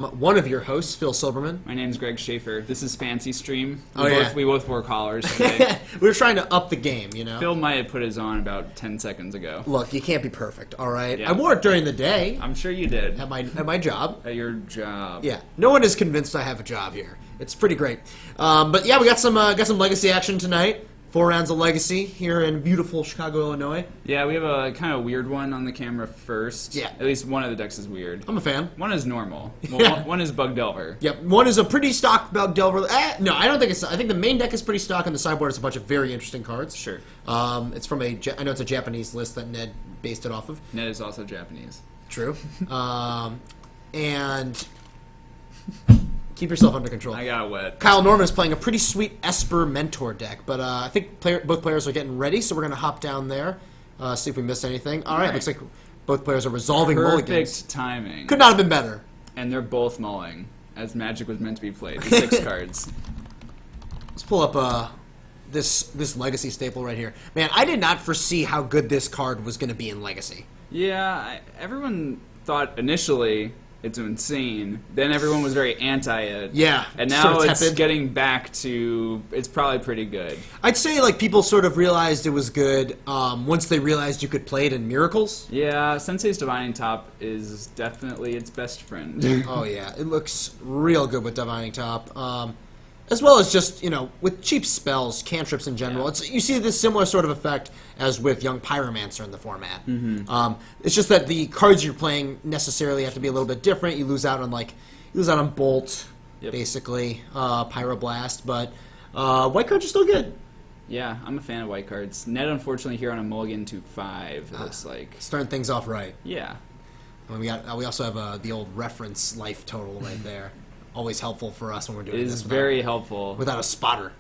One of your hosts, Phil Silberman. My name's Greg Schaefer. This is Fancy Stream. Yeah. We both wore collars today. We were trying to up the game, you know? Phil might have put his on about 10 seconds ago. Look, you can't be perfect, all right? Yeah. I wore it during the day I'm sure you did. at my job. At your job. Yeah, no one is convinced I have a job here. It's pretty great. But yeah, we got some Legacy action tonight. 4 rounds of Legacy here in beautiful Chicago, Illinois. Yeah, we have a kind of weird one on the camera first. Yeah. At least one of the decks is weird. I'm a fan. One is normal. Well, Yeah. one is Bug Delver. Yep, one is a pretty stock Bug Delver. No, I don't think it's. I think the main deck is pretty stock, and the sideboard is a bunch of very interesting cards. Sure. It's from I know it's a Japanese list that Ned based it off of. Ned is also Japanese. True. And keep yourself under control. I got wet. Kyle Norman is playing a pretty sweet Esper Mentor deck, but I think both players are getting ready, so we're going to hop down there, see if we missed anything. All right, looks like both players are resolving mulligans. Perfect timing. Could not have been better. And they're both mulling, as Magic was meant to be played. The 6 cards. Let's pull up this Legacy staple right here. Man, I did not foresee how good this card was going to be in Legacy. Yeah, everyone thought initially it's insane. Then everyone was very anti it. Yeah, And sort now of it's tepid. getting back to, it's probably pretty good. I'd say like people sort of realized it was good once they realized you could play it in Miracles. Yeah, Sensei's Divining Top is definitely its best friend. Oh yeah, it looks real good with Divining Top. As well as just, with cheap spells, cantrips in general. Yeah. You see this similar sort of effect as with Young Pyromancer in the format. Mm-hmm. It's just that the cards you're playing necessarily have to be a little bit different. You lose out on Bolt, Yep. basically, Pyroblast, but white cards are still good. Yeah, I'm a fan of white cards. Ned, unfortunately, here on a mulligan to 5, it looks like. Starting things off right. Yeah. And we also have the old reference life total right there. Always helpful for us when we're doing It this. is very helpful. Without a spotter.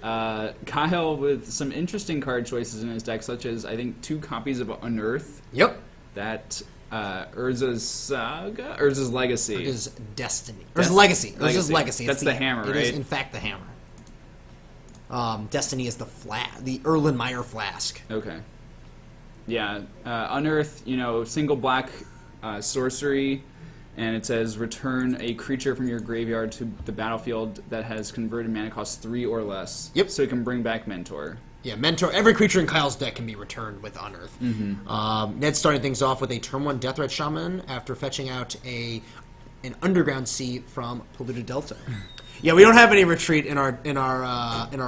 Kyle with some interesting card choices in his deck, such as, I think, 2 copies of Unearth. Yep. That Urza's Saga? Urza's Legacy. It is Destiny. Urza's Legacy. Urza's Legacy. That's the hammer, It right? is, in fact, the hammer. Destiny is the Erlenmeyer flask. Okay. Yeah. Unearth, single black sorcery, and it says return a creature from your graveyard to the battlefield that has converted mana cost 3 or less. Yep. So it can bring back Mentor. Yeah, Mentor. Every creature in Kyle's deck can be returned with Unearth. Mm-hmm. Ned's starting things off with a turn 1 Deathrite Shaman after fetching out an Underground Sea from Polluted Delta. Yeah, we don't have any retreat in our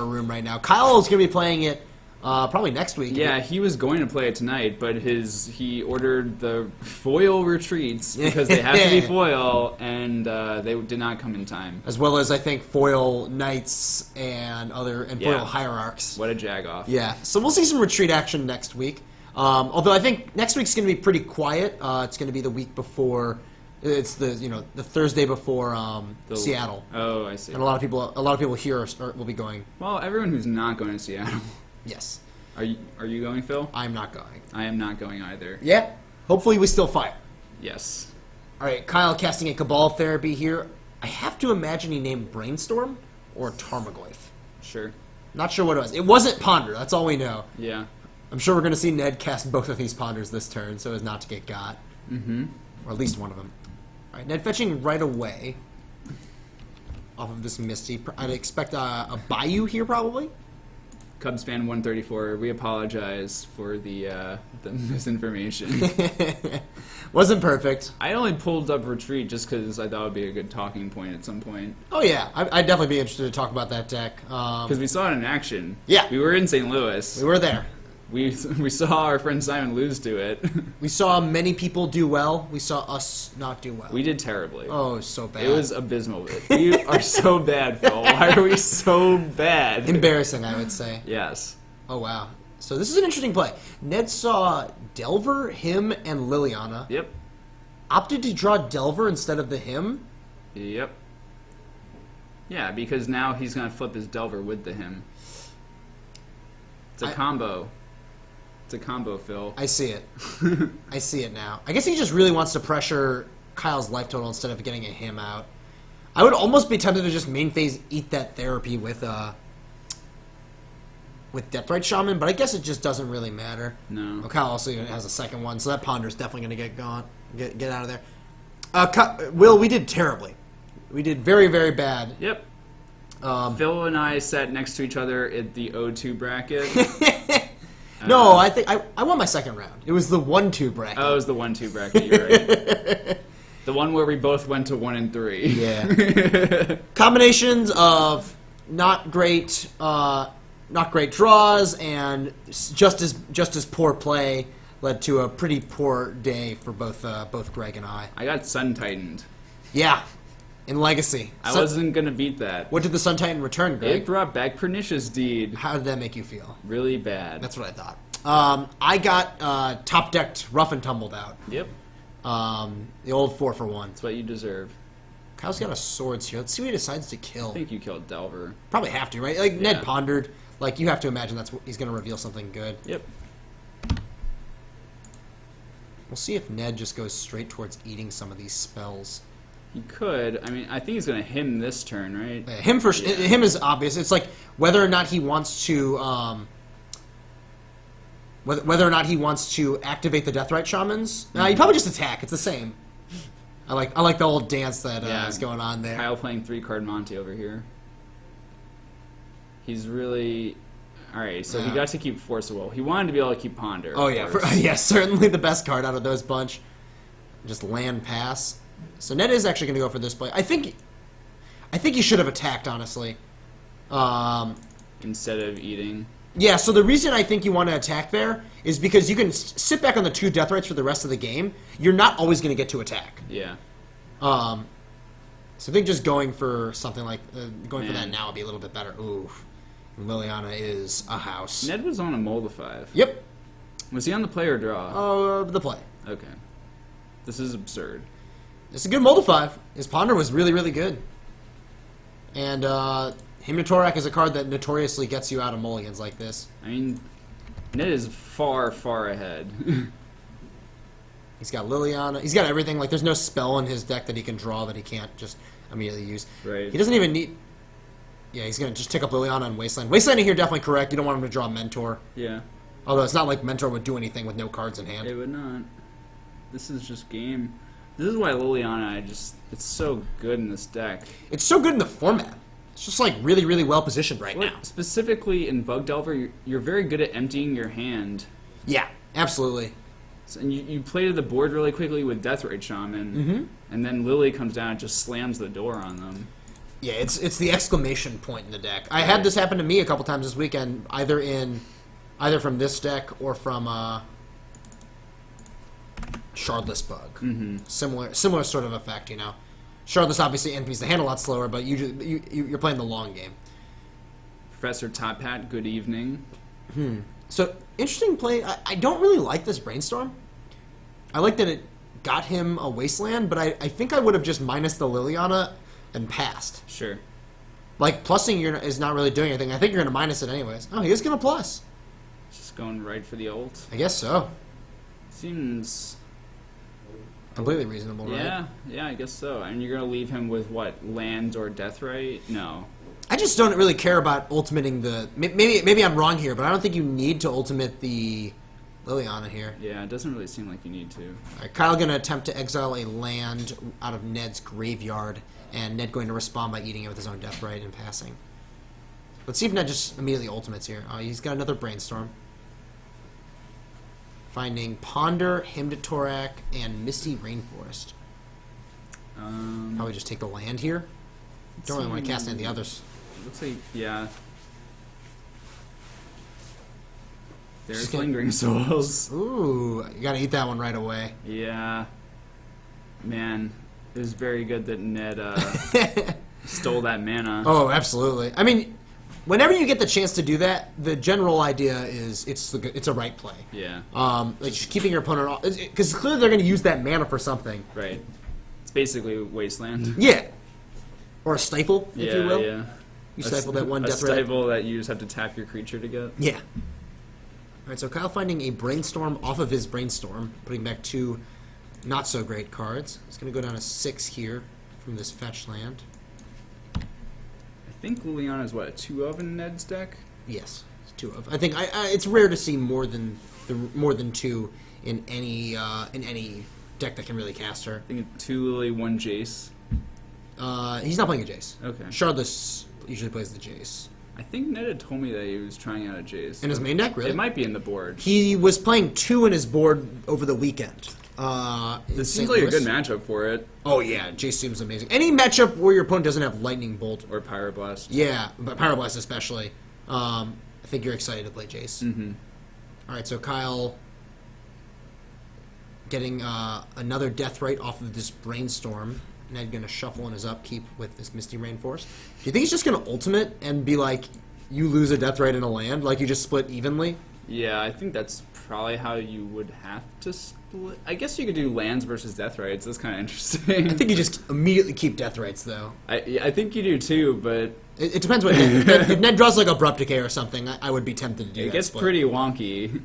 room right now. Kyle's gonna be playing it probably next week. Yeah, he was going to play it tonight, but he ordered the foil retreats because they have to be foil, and they did not come in time. As well as I think foil Knights and foil Hierarchs. What a jag-off. Yeah, so we'll see some retreat action next week. Although I think next week's going to be pretty quiet. It's going to be the week before. It's the Thursday before Seattle. Oh, I see. And a lot of people here will be going. Well, everyone who's not going to Seattle. Yes. Are you going, Phil? I'm not going. I am not going either. Yeah. Hopefully we still fight. Yes. All right, Kyle casting a Cabal Therapy here. I have to imagine he named Brainstorm or Tarmogoyf. Sure. Not sure what it was. It wasn't Ponder. That's all we know. Yeah. I'm sure we're going to see Ned cast both of these Ponders this turn so as not to get got. Mm-hmm. Or at least one of them. All right, Ned fetching right away off of this Misty. I'd expect a Bayou here probably. Cubs fan 134, we apologize for the misinformation. Wasn't perfect. I only pulled up Retreat just because I thought it would be a good talking point at some point. Oh yeah, I'd definitely be interested to talk about that deck. Because we saw it in action. Yeah. We were in St. Louis. We were there. We saw our friend Simon lose to it. We saw many people do well. We saw us not do well. We did terribly. Oh, so bad. It was abysmal. We are so bad, Phil. Why are we so bad? Embarrassing, I would say. Yes. Oh, wow. So this is an interesting play. Ned saw Delver, him, and Liliana. Yep. Opted to draw Delver instead of the him. Yep. Yeah, because now he's going to flip his Delver with the him. It's a combo. It's a combo, Phil. I see it. I see it now. I guess he just really wants to pressure Kyle's life total instead of getting a him out. I would almost be tempted to just main phase eat that therapy with Deathrite Shaman, but I guess it just doesn't really matter. No. Kyle also has a second one, so that Ponder's definitely going to get gone, get out of there. Will, we did terribly. We did very, very bad. Yep. Phil and I sat next to each other at the O2 bracket. No, I think I won my second round. It was the 1-2 bracket. Oh, it was the 1-2 bracket. You're right. The one where we both went to 1 and 3. Yeah. Combinations of not great draws and just as poor play led to a pretty poor day for both Greg and I. I got Sun Titaned. Yeah. In Legacy. I wasn't going to beat that. What did the Sun Titan return, Greg? It brought back Pernicious Deed. How did that make you feel? Really bad. That's what I thought. I got top-decked Rough and Tumbled out. Yep. The old 4-for-1. That's what you deserve. Kyle's got a swords here. Let's see what he decides to kill. I think you killed Delver. Probably have to, right? Like, Ned pondered. Like, you have to imagine he's going to reveal something good. Yep. We'll see if Ned just goes straight towards eating some of these spells. He could. I mean, I think he's going to him this turn, right? Him is obvious. It's like whether or not he wants to whether or not he wants to activate the Deathrite Shamans. He probably just attack. It's the same. I like the old dance that is going on there. Kyle playing 3-card Monty over here. He's really... Alright, so he got to keep Force of Will. He wanted to be able to keep Ponder. Oh, yeah. Certainly the best card out of those bunch. Just land pass. So Ned is actually going to go for this play. I think he should have attacked, honestly. Instead of eating. Yeah, so the reason I think you want to attack there is because you can sit back on the 2 Deathrights for the rest of the game. You're not always going to get to attack. Yeah. So I think just going for something like... for that now would be a little bit better. Ooh. Liliana is a house. Ned was on a Moldify. Yep. Was he on the play or draw? The play. Okay. This is absurd. It's a good Moldify. His Ponder was really, really good. And Hymnotorak is a card that notoriously gets you out of mulligans like this. I mean, Ned is far, far ahead. He's got Liliana. He's got everything. Like, there's no spell in his deck that he can draw that he can't just immediately use. Right. He doesn't even need... Yeah, he's going to just tick up Liliana and Wasteland. Wastelanding here definitely correct. You don't want him to draw Mentor. Yeah. Although it's not like Mentor would do anything with no cards in hand. It would not. This is just game. This is why Liliana, it's so good in this deck. It's so good in the format. It's just like really, really well positioned right now. Specifically in Bug Delver, you're very good at emptying your hand. Yeah, absolutely. So, and you play to the board really quickly with Deathrite Shaman, and then Lily comes down and just slams the door on them. Yeah, it's the exclamation point in the deck. I had this happen to me a couple times this weekend, either from this deck or from Shardless Bug. Similar sort of effect, you know. Shardless obviously NPs the hand a lot slower, but you're playing the long game. Professor Top Hat, good evening. So interesting play. I don't really like this Brainstorm. I like that it got him a Wasteland, but I think I would have just minus the Liliana and passed. Sure. Like, plussing is not really doing anything. I think you're going to minus it anyways. Oh, he is going to plus. Just going right for the ult. I guess so. Seems... completely reasonable, right? Yeah, I guess so. And you're going to leave him with, what, lands or Deathrite? No. I just don't really care about ultimating the... Maybe I'm wrong here, but I don't think you need to ultimate the Liliana here. Yeah, it doesn't really seem like you need to. All right, Kyle going to attempt to exile a land out of Ned's graveyard, and Ned going to respond by eating it with his own Deathrite and passing. Let's see if Ned just immediately ultimates here. Oh, he's got another Brainstorm. Finding Ponder, Hymn to Torak, and Misty Rainforest. Probably just take the land here. Don't really want to cast any of the others. Looks like, yeah. There's Lingering Souls. Ooh, you gotta eat that one right away. Yeah. Man, it was very good that Ned stole that mana. Oh, absolutely. I mean, whenever you get the chance to do that, the general idea is it's a right play. Yeah. Like just keeping your opponent off, because clearly they're going to use that mana for something. Right. It's basically Wasteland. Yeah. Or a stifle, if you will. Yeah. You stifle that one a Deathrite. stifle that you just have to tap your creature to get. Yeah. All right, so Kyle finding a Brainstorm off of his Brainstorm, putting back 2 not so great cards. He's going to go down to 6 here from this fetch land. I think Liliana is what, a 2 of in Ned's deck? Yes, it's 2 of. I think it's rare to see more than 2 in any deck that can really cast her. I think 2 Lily, 1 Jace. He's not playing a Jace. Okay. Shardless usually plays the Jace. I think Ned had told me that he was trying out a Jace. In his main deck, really? It might be in the board. He was playing 2 in his board over the weekend. This seems like a good matchup for it. Oh, yeah. Jace seems amazing. Any matchup where your opponent doesn't have Lightning Bolt. Or Pyroblast. Yeah, but Pyroblast especially. I think you're excited to play Jace. Mm-hmm. All right, so Kyle getting another Deathrite off of this Brainstorm. Ned going to shuffle in his upkeep with this Misty Rainforest. Do you think he's just going to ultimate and be like, you lose a Deathrite in a land? Like, you just split evenly? Yeah, I think that's probably how you would have to split. I guess you could do lands versus Deathrites. That's kind of interesting. I think you just immediately keep Deathrites, though. I think you do too, but It depends what Ned, if Ned draws like Abrupt Decay or something, I would be tempted to do that. it gets split. pretty wonky.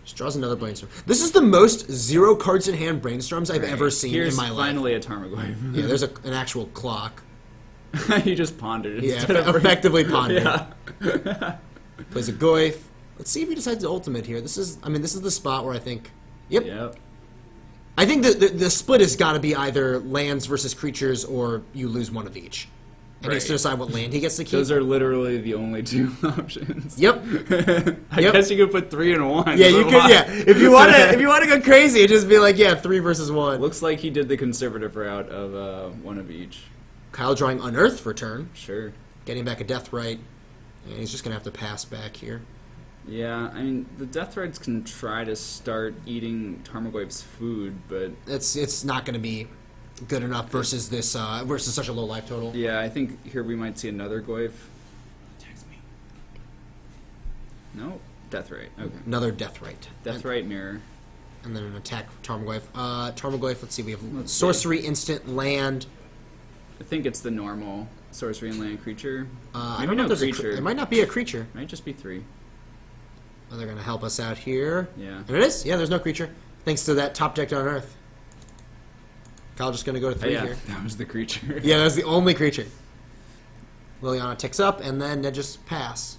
Just draws another Brainstorm. This is the most 0 cards in hand Brainstorms I've ever seen Here's in my life. finally a Tarmogoyf. Yeah, there's an actual clock. You just pondered Yeah, instead of effectively pondered. Yeah. Plays a Goyf. Let's see if he decides to ultimate here. This is the spot where I think. Yep. Yep. I think the split has got to be either lands versus creatures, or you lose one of each. And he has to Right. decide what land he gets to keep. Those are literally the only 2 options. Yep. I guess you could put 3 in 1. Yeah, you but could. why? Yeah, if you want to go crazy, it'd just be like 3 versus 1. Looks like he did the conservative route of 1 of each. Kyle drawing Unearth for turn, Sure. getting back a Deathrite, and he's just gonna have to pass back here. Yeah, I mean, the Deathrites can try to start eating Tarmogoyf's food, but It's not gonna be good enough versus this versus such a low life total. yeah, I think here we might see another Goyf. Text me. No, Deathrite. Okay. Another Deathrite. Deathrite mirror. And then an attack Tarmogoyf. Tarmogoyf, let's see, we have Let's sorcery, instant, land. I think it's the normal sorcery and land creature. I Maybe don't know no if there's creature. it might not be a creature. Might just be 3. Oh, they're gonna help us out here. Yeah. And it is. Yeah, there's no creature. Thanks to that top decked on Earth. Kyle just gonna go to 3 yeah, here. that was the creature. Yeah, that's the only creature. Liliana ticks up, and then Ned just pass.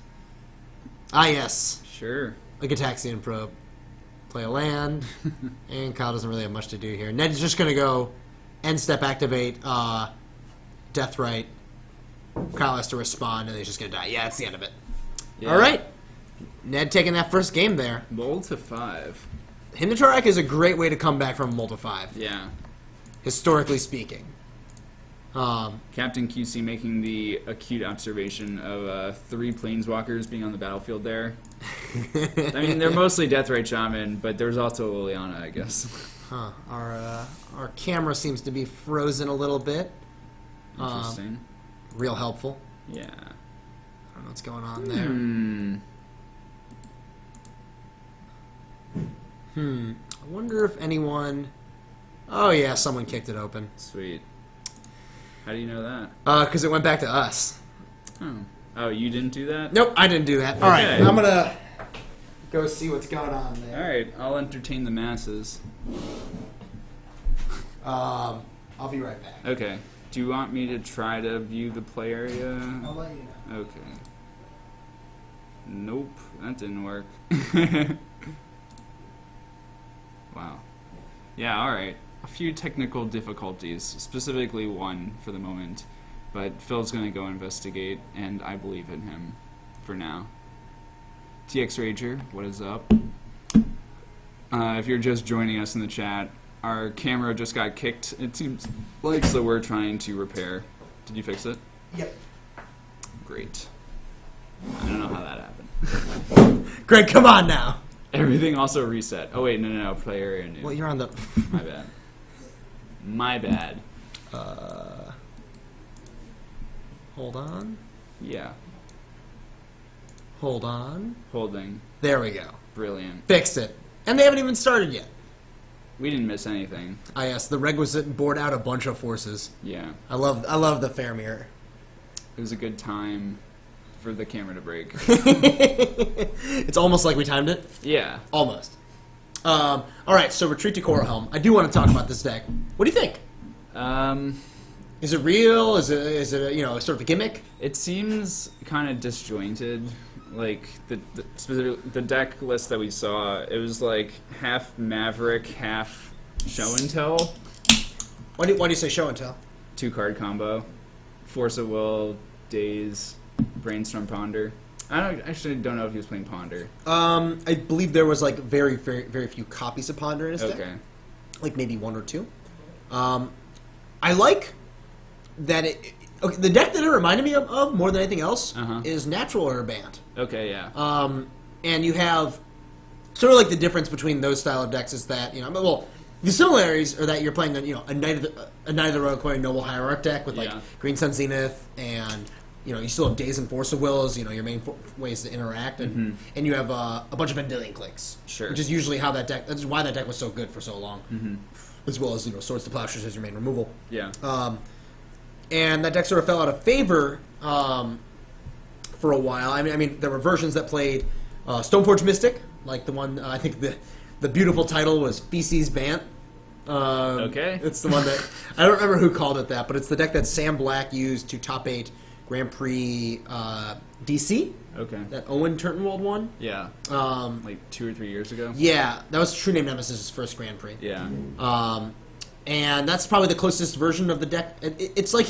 Ah, yes. Sure. A Gataxian Probe. Play a land, and Kyle doesn't really have much to do here. Ned's just going to go end step activate Deathrite. Kyle has to respond, and he's just going to die. Yeah, that's the end of it. Yeah. All right. Ned taking that first game there. Roll to 5. Hinatarak is a great way to come back from Multi 5, Yeah. historically speaking. Captain QC making the acute observation of 3 planeswalkers being on the battlefield there. I mean, they're mostly Deathrite Shaman, but there's also Liliana, I guess. Huh. Our camera seems to be frozen a little bit. Interesting. Real helpful. Yeah. I don't know what's going on there. I wonder if anyone... Oh, yeah, someone kicked it open. Sweet. How do you know that? Because it went back to us. Oh, you didn't do that? Nope, I didn't do that. All right, Okay. I'm going to go see what's going on there. Alright, I'll entertain the masses. I'll be right back. Okay. Do you want me to try to view the play area? I'll let you know. Okay. Nope, that didn't work. Wow. Yeah, alright. A few technical difficulties, specifically one for the moment. But Phil's gonna go investigate, and I believe in him for now. TX Rager, what is up? If you're just joining us in the chat, our camera just got kicked, it seems like, so we're trying to repair. Did you fix it? Yep. Great. I don't know how that happened. Greg, come on now. Everything also reset. Oh wait, no, play area new. Well, you're on the... My bad. My bad. Hold on. Yeah. Hold on. Holding. There we go. Brilliant. Fixed it. And they haven't even started yet. We didn't miss anything. Ah, yes, the requisite board out a bunch of forces. Yeah. I love the fair mirror. It was a good time for the camera to break. It's almost like we timed it. Yeah. Almost. All right, so Retreat to Corahelm. I do want to talk about this deck. What do you think? Is it real? Is it a, sort of a gimmick? It seems kind of disjointed. Like the deck list that we saw, it was like half Maverick, half Show and Tell. Why do you say show and tell? 2-card combo. Force of Will, Daze, Brainstorm Ponder. Actually don't know if he was playing Ponder. I believe there was like very, very, very few copies of Ponder in his deck. Okay. Like maybe 1 or 2. I like that okay, the deck that it reminded me of more than anything else is Natural Order Band. Okay, yeah. And you have sort of like the difference between those style of decks is that, well, the similarities are that you're playing a Knight of the Royal Coin Noble Hierarch deck with like Green Sun Zenith, and you still have Daze and Force of Will as your main ways to interact, and you have a bunch of Vendilion Clicks, which is usually how that's why that deck was so good for so long, as well as Swords to Plowshares as your main removal. Yeah. And that deck sort of fell out of favor for a while. I mean, there were versions that played Stoneforge Mystic, like the one I think the beautiful title was Feces Bant. Okay. It's the one that I don't remember who called it that, but it's the deck that Sam Black used to top 8 Grand Prix DC. Okay. That Owen Turntenwald won. Yeah. Like 2 or 3 years ago. Yeah, that was True Name Nemesis' first Grand Prix. Yeah. And that's probably the closest version of the deck. It's like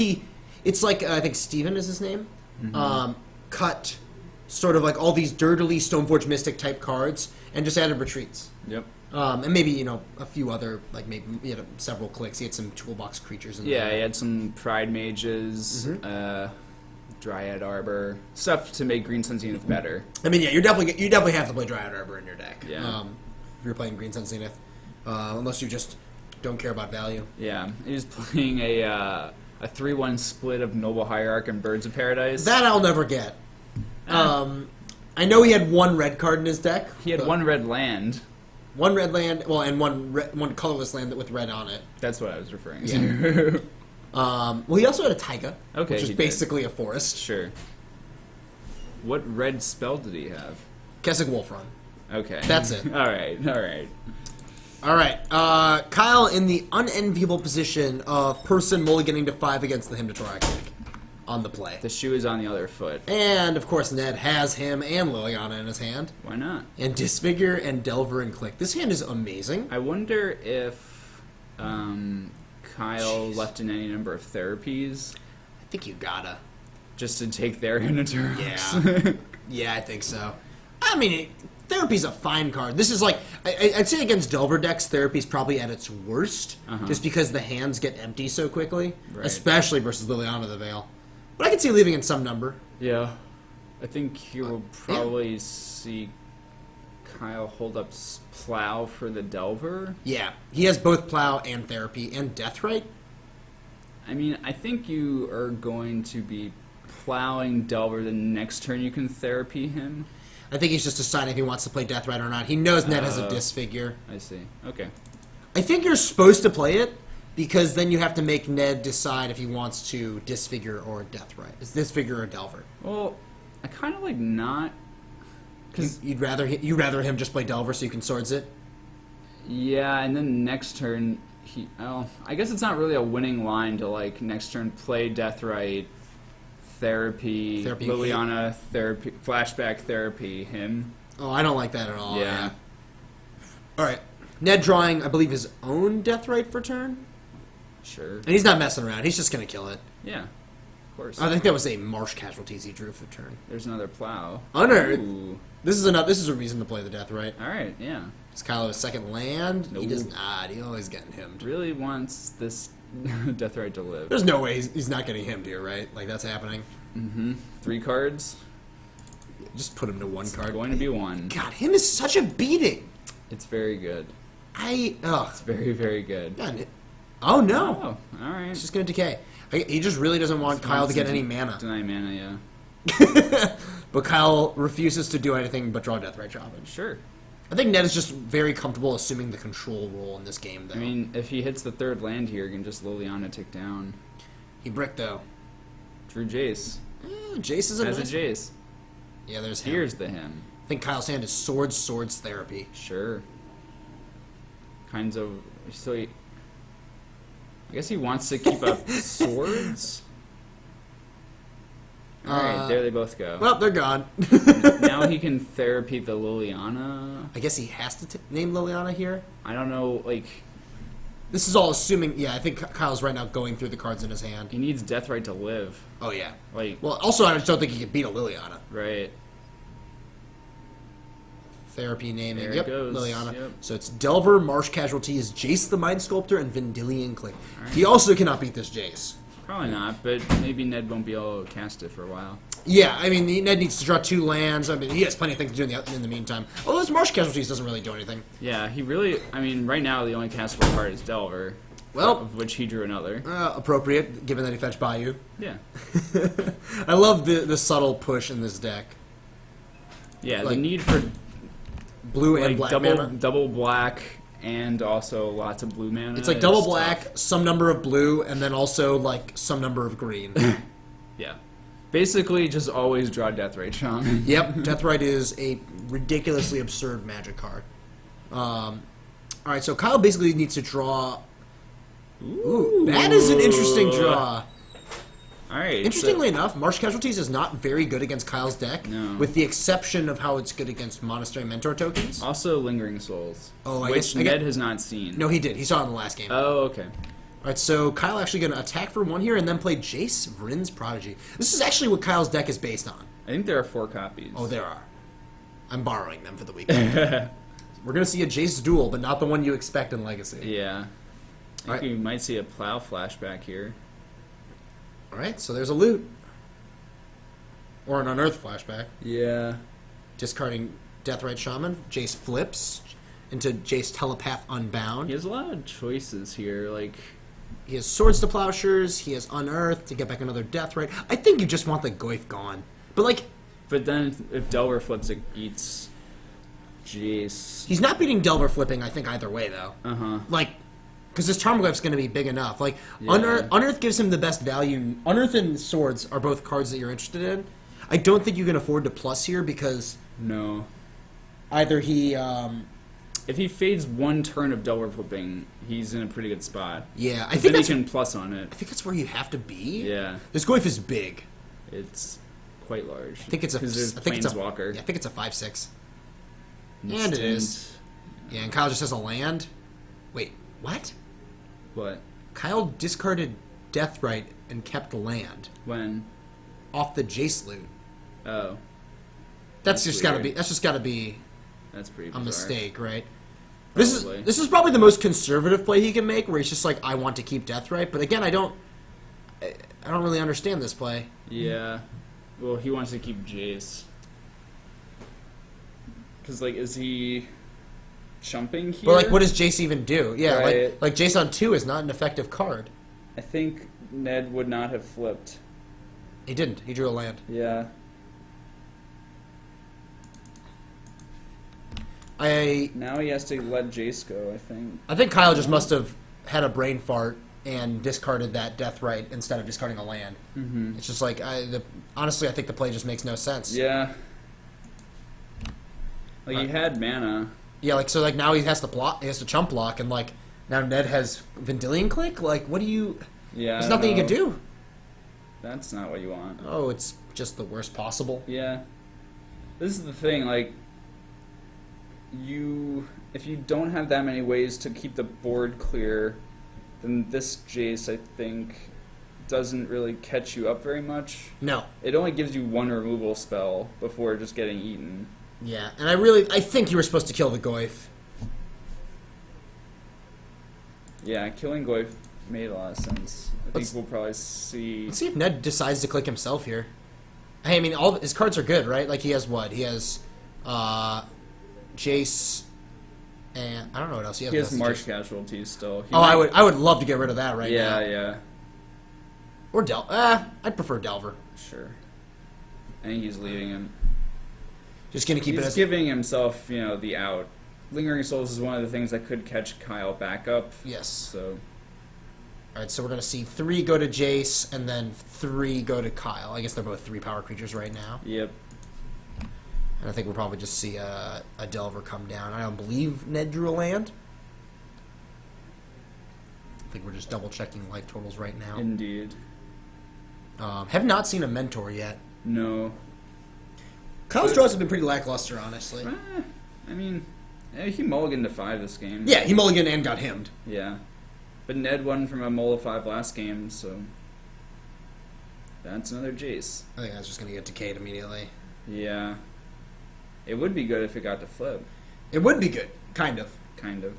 I think Steven is his name. Cut sort of like all these dirtily Stoneforge Mystic type cards and just added retreats. Yep. And maybe a few other, like maybe he had several clicks. He had some toolbox creatures in there. Yeah, he had some Pride Mages, Dryad Arbor, stuff to make Green Sun Zenith better. I mean, yeah, you definitely have to play Dryad Arbor in your deck. Yeah. If you're playing Green Sun Zenith, unless you just don't care about value. Yeah, he was playing a 3-1 split of Noble Hierarch and Birds of Paradise. That I'll never get. I know he had 1 red card in his deck. He had 1 red land. 1 red land, well, and 1 colorless land with red on it. That's what I was referring to. Well, he also had a taiga, Okay, which is basically a forest. Sure. What red spell did he have? Kessig Wolfrun. Okay. That's it. All right. All right. Kyle in the unenviable position of person mulliganing to 5 against the Hymnatoric deck on the play. The shoe is on the other foot. And, of course, Ned has him and Liliana in his hand. Why not? And Disfigure and Delver and Click. This hand is amazing. I wonder if Kyle left in any number of therapies. I think you gotta. Just to take their Hymnatorics. Yeah. Yeah, I think so. I mean, Therapy's a fine card. This is like, I'd say against Delver decks, Therapy's probably at its worst, just because the hands get empty so quickly, especially versus Liliana the Veil. But I could see leaving in some number. Yeah. I think you will probably see Kyle hold up Plow for the Delver. Yeah, he has both Plow and Therapy and Deathrite. I mean, I think you are going to be plowing Delver the next turn you can Therapy him. I think he's just deciding if he wants to play Deathrite or not. He knows Ned has a Disfigure. I see. Okay. I think you're supposed to play it, because then you have to make Ned decide if he wants to Disfigure or Deathrite. Is Disfigure or Delver? Well, I kind of like not. Cause you'd rather him just play Delver so you can Swords it? Yeah, and then next turn, I guess it's not really a winning line to, like, next turn play Deathrite, Therapy Liliana, Therapy, Flashback Therapy, him. Oh, I don't like that at all. Yeah. All right. Ned drawing, I believe, his own Deathrite for turn? Sure. And he's not messing around. He's just going to kill it. Yeah, of course. I think that was a Marsh Casualties he drew for turn. There's another Plow. Unearth. Ooh. This is a reason to play the Deathrite. All right, yeah. Does Kyle have a second land? Nope. He does not. He's always getting himmed. Really wants this Deathrite to live. There's no way he's not getting himmed here, right? Like, that's happening. 3 cards. Just put him to 1 card. Going to be 1. God, him is such a beating. It's very good. It's very, very good. God, oh, no. Oh, all right. It's just going to decay. He just really doesn't want Kyle to get any mana. Deny mana, yeah. But Kyle refuses to do anything but draw Deathrite Challenge. Sure. I think Ned is just very comfortable assuming the control role in this game, though. I mean, if he hits the 3rd land here, he can just Liliana tick down. He bricked, though. Drew Jace. Jace is a Has nice a Jace. Yeah, there's him. Here's the him. I think Kyle's hand is Swords, Therapy. Sure. Kinds of... So I guess he wants to keep up Swords? Alright, there they both go. Well, they're gone. Now he can Therapy the Liliana. I guess he has to name Liliana here? I don't know, like... This is all assuming. Yeah, I think Kyle's right now going through the cards in his hand. He needs Deathrite to live. Oh yeah. Like, Well, also I just don't think he can beat a Liliana. right. Therapy naming. There it Yep, goes. Liliana. Yep. So it's Delver, Marsh Casualties, Jace the Mind Sculptor, and Vendilion Click. He also cannot beat this Jace. Probably not, but maybe Ned won't be able to cast it for a while. Yeah, I mean, Ned needs to draw 2 lands. I mean, he has plenty of things to do in the meantime. Although this Marsh Casualties doesn't really do anything. Yeah, he really... I mean, right now the only castable card is Delver. Well... Of which he drew another. Appropriate, given that he fetched Bayou. Yeah. I love the subtle push in this deck. Yeah, Like, the need for Blue and like black double mana. double black and also lots of blue mana. It's like double is black, tough. some number of blue, and then also like some number of green. Yeah. Basically, just always draw Deathrite Shaman. Yep, Deathrite is a ridiculously absurd magic card. All right, so Kyle basically needs to draw. Ooh, that is an interesting draw. All right. Interestingly enough, Marsh Casualties is not very good against Kyle's deck, No. with the exception of how it's good against Monastery Mentor tokens. Also, Lingering Souls. Oh, I which guess- I Ned guess- has not seen. No, he did. He saw it in the last game. Oh, okay. All right, so Kyle actually going to attack for 1 here and then play Jace Vryn's Prodigy. This is actually what Kyle's deck is based on. I think there are 4 copies. Oh, there are. I'm borrowing them for the weekend. We're going to see a Jace duel, but not the one you expect in Legacy. Yeah. I think Alright. we might see a Plow flashback here. All right, so there's a loot. Or an Unearth flashback. Yeah. Discarding Deathrite Shaman. Jace flips into Jace Telepath Unbound. He has a lot of choices here. Like, He has Swords to Plowshares. He has Unearth to get back another Deathrite. I think you just want the Goyf gone. But, like, but then if Delver flips, it eats Jace. he's not beating Delver flipping, I think, either way, though. Uh-huh. Like, because this Tarmogoyf's going to be big enough. Like, Yeah. Unearth gives him the best value. Unearth and Swords are both cards that you're interested in. I don't think you can afford to plus here because No. either he, If he fades 1 turn of Delver flipping, he's in a pretty good spot. yeah, I Then think he that's, can plus on I it. think that's where you have to be. Yeah. This Goyf is big. It's quite large. I think it's a, Because there's I think it's a, Planeswalker. yeah, I think it's a 5/6. And it is. Yeah, and Kyle just has a land. Wait, what? What? Kyle discarded Deathrite and kept the land When? off the Jace loot. Oh. That's That's just gotta weird. be. That's just gotta be That's pretty a bizarre. mistake, right? Probably. This is probably the most conservative play he can make, where he's just like, I want to keep Deathrite, but again, I don't really understand this play. Yeah. Well, he wants to keep Jace. Because, like, is he chumping here? But like, what does Jace even do? Yeah, Right. like Jace on 2 is not an effective card. I think Ned would not have flipped. He didn't. He drew a land. Yeah. Now he has to let Jace go, I think. I think Kyle just must have had a brain fart and discarded that Deathrite instead of discarding a land. Mm-hmm. It's just like, honestly, I think the play just makes no sense. Yeah. Like, he had mana. Yeah, like, so like now he has to block, he has to chump block, and like now Ned has Vendilion Click. Like, what do you? Yeah. There's nothing you can do. That's not what you want. Oh, it's just the worst possible. Yeah. This is the thing, like, if you don't have that many ways to keep the board clear, then this Jace, I think, doesn't really catch you up very much. No. It only gives you 1 removal spell before just getting eaten. Yeah, and I think you were supposed to kill the Goyf. Yeah, killing Goyf made a lot of sense. I think Let's- we'll probably see... Let's see if Ned decides to click himself here. Hey, I mean, all his cards are good, right? Like, he has what? He has Jace, and I don't know what else he has. He has besides Marsh Jace. Casualties still. He Oh, might- I would love to get rid of that right now. Yeah, Or I'd prefer Delver. sure. I think he's leaving him. Just gonna keep it He's as giving himself, the out. Lingering Souls is one of the things that could catch Kyle back up. yes. So, All right, so we're gonna see 3 go to Jace, and then 3 go to Kyle. I guess they're both 3 power creatures right now, yep. and I think we'll probably just see a Delver come down. I don't believe Ned drew a land. I think we're just double checking life totals right now. Indeed. Have not seen a mentor yet. No. Kyle's draws have been pretty lackluster, honestly. I mean, he mulliganed to 5 this game. Yeah, he mulliganed and got himmed. Yeah. But Ned won from a Mole of 5 last game, so that's another Jace. I think that's just going to get decayed immediately. Yeah. It would be good if it got to flip. It would be good, kind of. Kind of.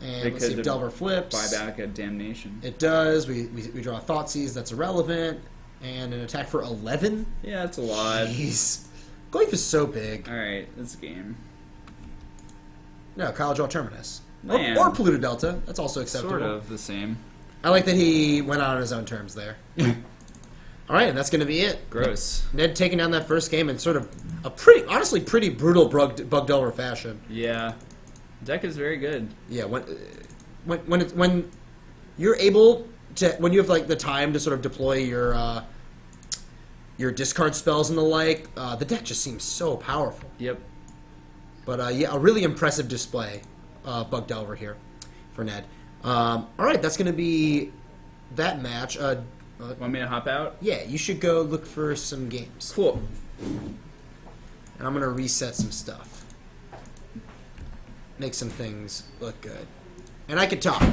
And let's see if Delver flips. Buy back a Damnation. It does. We draw a Thoughtseize. That's irrelevant. And an attack for 11? Yeah, that's a lot. Jeez. Gleif is so big. Alright, this game. No, Kyle draw Terminus. Man. Or Polluted Delta. That's also acceptable. Sort of the same. I like that he went out on his own terms there. Alright, and that's going to be it. Gross. Ned taking down that first game in sort of a honestly pretty brutal Bug Delver fashion. Yeah. Deck is very good. Yeah, when you're able to, when you have like the time to sort of deploy your discard spells and the like, the deck just seems so powerful. Yep. But yeah, a really impressive display, Bug Delver here for Ned. All right, that's going to be that match. Want me to hop out? Yeah, you should go look for some games. Cool. And I'm going to reset some stuff. Make some things look good. And I could talk.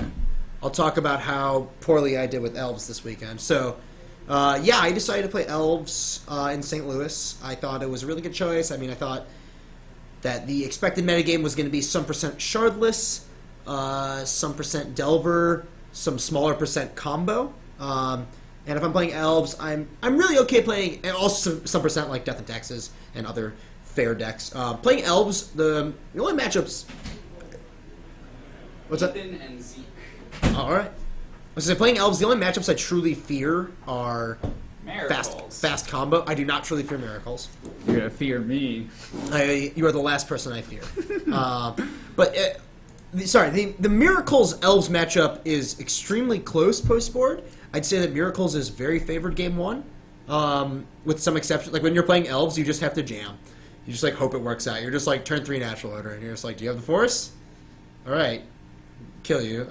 I'll talk about how poorly I did with Elves this weekend. So, yeah, I decided to play Elves in St. Louis. I thought it was a really good choice. I mean, I thought that the expected metagame was going to be some percent Shardless, some percent Delver, some smaller percent combo. And if I'm playing Elves, I'm really okay playing, and also some percent like Death and Taxes and other fair decks. Playing Elves, the only matchups... What's that? Ethan and Zeke. All right. I was playing Elves, the only matchups I truly fear are fast combo. I do not truly fear Miracles. You're going to fear me. You are the last person I fear. But, sorry, the Miracles Elves matchup is extremely close post-board. I'd say that Miracles is very favored game one, with some exceptions. Like when you're playing Elves, you just have to jam. You just like hope it works out. You're just like turn 3 natural order, and you're just like, do you have the Force? All right, kill you.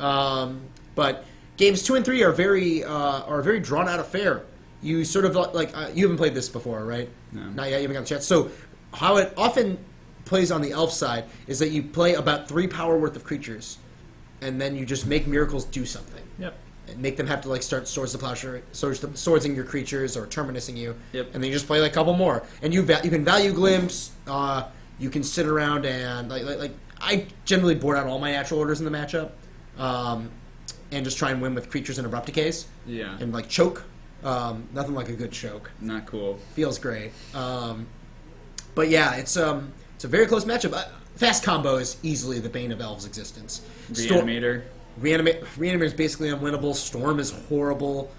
But games 2 and 3 are a very drawn out affair. You sort of like you haven't played this before, right? No. Not yet. You haven't got the chance. So how it often plays on the Elf side is that you play about 3 power worth of creatures, and then you just make Miracles do something. Yep. And make them have to like start Swords to Plowshare, swordsing your creatures or terminusing you. Yep. And then you just play like a couple more, and you can value Glimpse. You can sit around and like I generally board out all my natural orders in the matchup, and just try and win with creatures and abrupt decays. Yeah. And like choke. Nothing like a good choke. Not cool. Feels great. But yeah, it's a very close matchup. Fast combo is easily the bane of Elves' existence. Reanimator. Reanimator is basically unwinnable. Storm is horrible.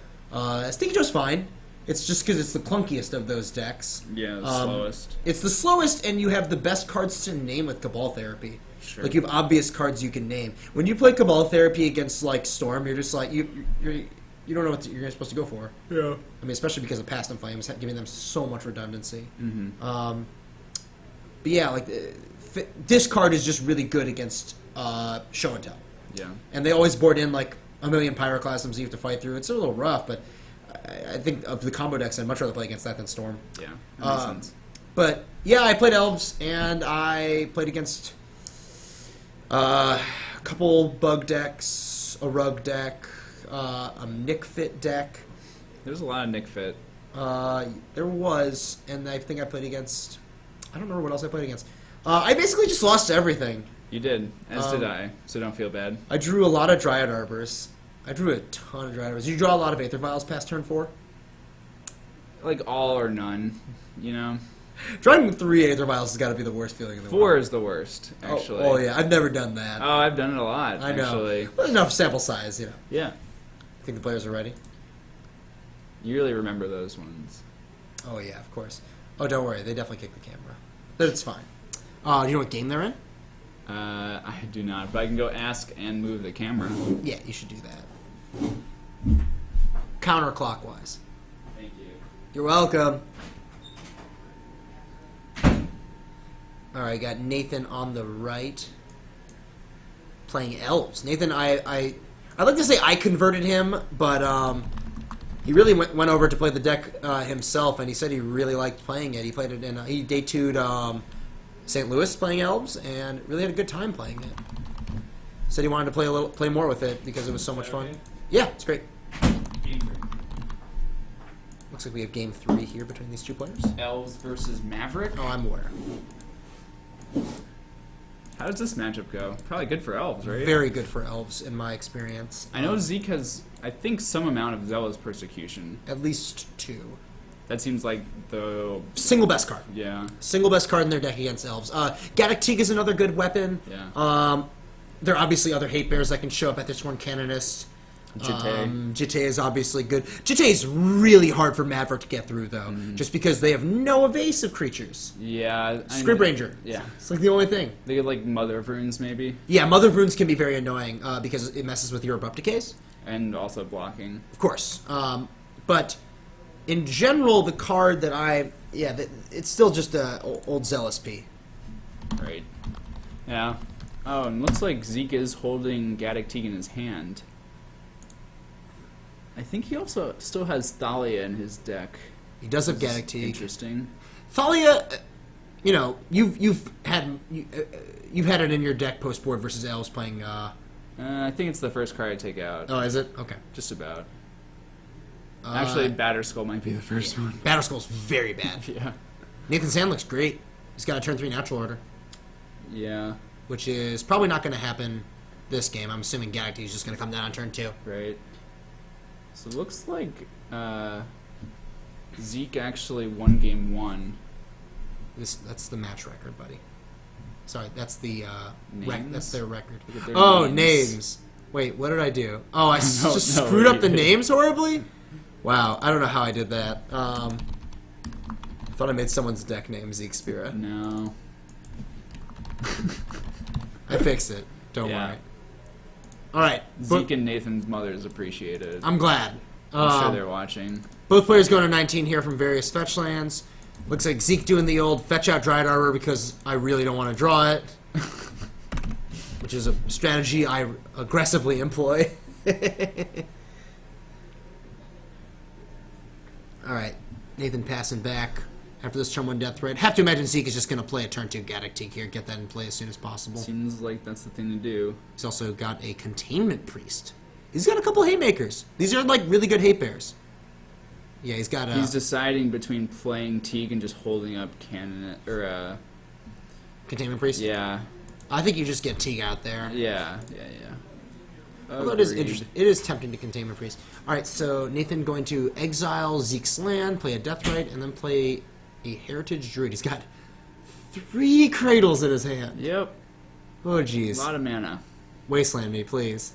Stinky Joe's fine. It's just because it's the clunkiest of those decks. Yeah, the slowest. It's the slowest, and you have the best cards to name with Cabal Therapy. Sure. Like you have obvious cards you can name. When you play Cabal Therapy against like Storm, you're just like you don't know what you're supposed to go for. Yeah. I mean, especially because of Past and Flames giving them so much redundancy. Mm-hmm. But yeah, like discard is just really good against Show and Tell. Yeah. And they always board in like a million Pyroclasms you have to fight through. It's a little rough, but I think of the combo decks, I'd much rather play against that than Storm. Yeah, that makes sense. But yeah, I played Elves, and I played against a couple Bug decks, a Rug deck, a Nick Fit deck. There's a lot of Nick Fit. There was, and I think I played against... I don't remember what else I played against. I basically just lost everything. You did, as did I, so don't feel bad. I drew a lot of Dryad Arbors. I drew a ton of Dryad Arbors. Did you draw a lot of Aether Vials past turn 4? Like all or none, you know? Drawing 3 Aether Vials has got to be the worst feeling in the 4 world. is the worst, actually. Oh, yeah. I've never done that. Oh, I've done it a lot, I know. actually. Well, enough sample size, you know. Yeah. I think the players are ready. You really remember those ones. Oh, yeah, of course. Oh, don't worry. They definitely kicked the camera. But it's fine. Do you know what game they're in? I do not, but I can go ask and move the camera. Yeah, you should do that. Counterclockwise. Thank you. You're welcome. Alright, got Nathan on the right. Playing Elves. Nathan, I'd like to say I converted him, but he really went over to play the deck himself, and he said he really liked playing it. He played it in... he day 2'd St. Louis playing Elves, and really had a good time playing it. Said he wanted to play more with it because it was so much fun. Yeah, it's great. Looks like we have game 3 here between these two players. Elves versus Maverick. Oh, I'm aware. How does this matchup go? Probably good for Elves, right? Very good for Elves, in my experience. I know Zeke has, I think, some amount of Zealous Persecution. At least 2. That seems like the... Single best card. Yeah. Single best card in their deck against Elves. Gaddock Teague is another good weapon. Yeah. There are obviously other hate bears that can show up at this one. Canonist. Jite is obviously good. Jite is really hard for Maverick to get through, though, just because they have no evasive creatures. Yeah. Scrib Ranger. Yeah. It's like the only thing. They get like Mother of Runes, maybe. Yeah, Mother of Runes can be very annoying because it messes with your Abrupt Decays. And also blocking. Of course. But in general, the card that it's still just a old Zealous P. Right. Yeah. Oh, and looks like Zeke is holding Gaddock Teague in his hand. I think he also still has Thalia in his deck. He does have Gaddock Teague. Interesting. Thalia, you've had it in your deck post board versus Elves playing. I think it's the first card I take out. Oh, is it? Okay. Just about. Actually, Batterskull might be the first one. Batterskull's very bad. Yeah. Nathan Sand looks great. He's got a turn 3 natural order. Yeah. Which is probably not going to happen this game. I'm assuming Gaddock Teague is just going to come down on turn 2. Right. So it looks like Zeke actually won game 1. That's the match record, buddy. Sorry, that's the Names? that's their record. Their Oh, names. names. Wait, what did I do? Oh, I just no, screwed up the you- names horribly? Wow, I don't know how I did that. I thought I made someone's deck name Zeke Spira. No. I fixed it. Don't Yeah. worry. All right. Zeke and Nathan's mothers appreciate it. I'm glad. I'm sure they're watching. Both players going to 19 here from various fetch lands. Looks like Zeke doing the old fetch out Dryad Arbor because I really don't want to draw it. Which is a strategy I aggressively employ. Alright. Nathan passing back after this turn 1 death threat. Have to imagine Zeke is just going to play a turn 2 Gaddock Teague here. Get that in play as soon as possible. Seems like that's the thing to do. He's also got a Containment Priest. He's got a couple Haymakers. These are like really good hate bears. Yeah, he's got a... He's deciding between playing Teague and just holding up Cannon or Containment Priest? yeah. I think you just get Teague out there. Yeah. Although it is interesting. It is tempting to Containment Priest. Alright, so Nathan going to exile Zeke's land, play a Deathrite, and then play a Heritage Druid. He's got 3 Cradles in his hand. Yep. Oh, jeez. A lot of mana. Wasteland me, please.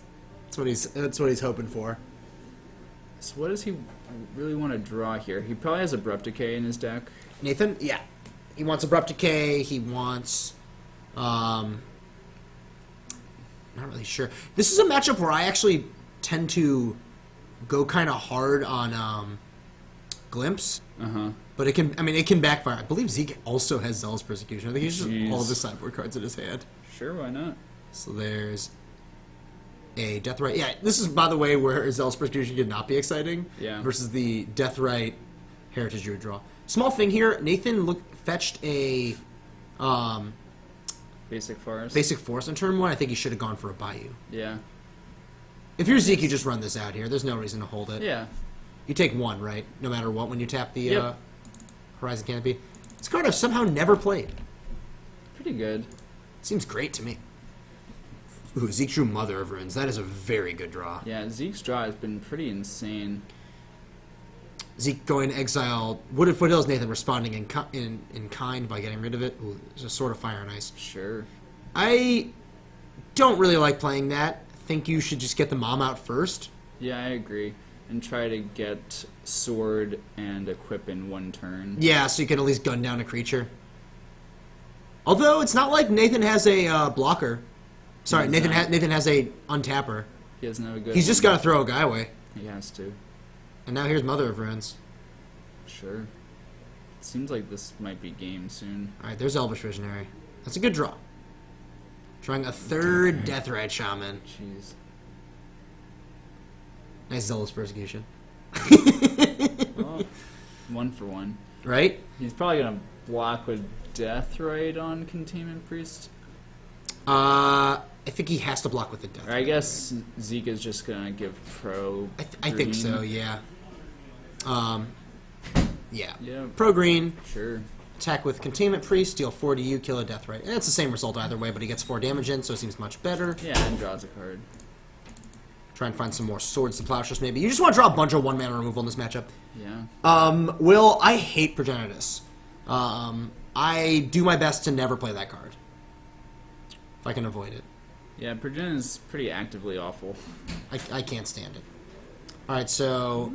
That's what he's hoping for. So what does he really want to draw here? He probably has Abrupt Decay in his deck. Nathan? Yeah. He wants Abrupt Decay. He wants... not really sure. This is a matchup where I actually tend to go kind of hard on Glimpse. Uh-huh. But it can backfire. I believe Zeke also has Zealous Persecution. I think he's just Jeez. all of his sideboard cards in his hand. Sure, why not? So there's a Deathrite. Yeah, this is, by the way, where Zealous Persecution could not be exciting. Yeah. Versus the Deathrite Heritage Druid draw. Small thing here, Nathan fetched a Basic Forest. Basic Forest on turn 1. I think he should have gone for a Bayou. Yeah. If you're Zeke, you just run this out here. There's no reason to hold it. Yeah. You take 1, right? No matter what, when you tap the Yep. Horizon Canopy. This card I've somehow never played. Pretty good. Seems great to me. Ooh, Zeke drew Mother of Runes. That is a very good draw. Yeah, Zeke's draw has been pretty insane. Zeke going to exile Wooded Foothills. Nathan responding in kind by getting rid of it. Ooh, there's a Sword of Fire and Ice. Sure. I don't really like playing that. Think you should just get the mom out first. Yeah, I agree. And try to get Sword and Equip in 1 turn. Yeah, so you can at least gun down a creature. Although it's not like Nathan has a blocker. Sorry, Nathan has a untapper. He doesn't have a good He's just one. got to throw a guy away. He has to. And now here's Mother of Runes. Sure. Seems like this might be game soon. Alright, there's Elvish Visionary. That's a good draw. Drawing a 3rd Deathrite Shaman. Jeez. Nice Zealous Persecution. Well, 1 for 1. Right? He's probably gonna block with Deathrite on Containment Priest. I think he has to block with the death. Or I guess Zeke is just gonna give pro. I think green. so. Yeah. Yeah. Yeah. Pro green. Sure. Attack with Containment Priest, deal 4 to you, kill a death right. And it's the same result either way, but he gets 4 damage in, so it seems much better. Yeah, and draws a card. Try and find some more Swords to Plowshares maybe. You just want to draw a bunch of 1-mana removal in this matchup. Yeah. Will, I hate Progenitus. I do my best to never play that card. If I can avoid it. Yeah, Progenitus is pretty actively awful. I can't stand it. Alright, so...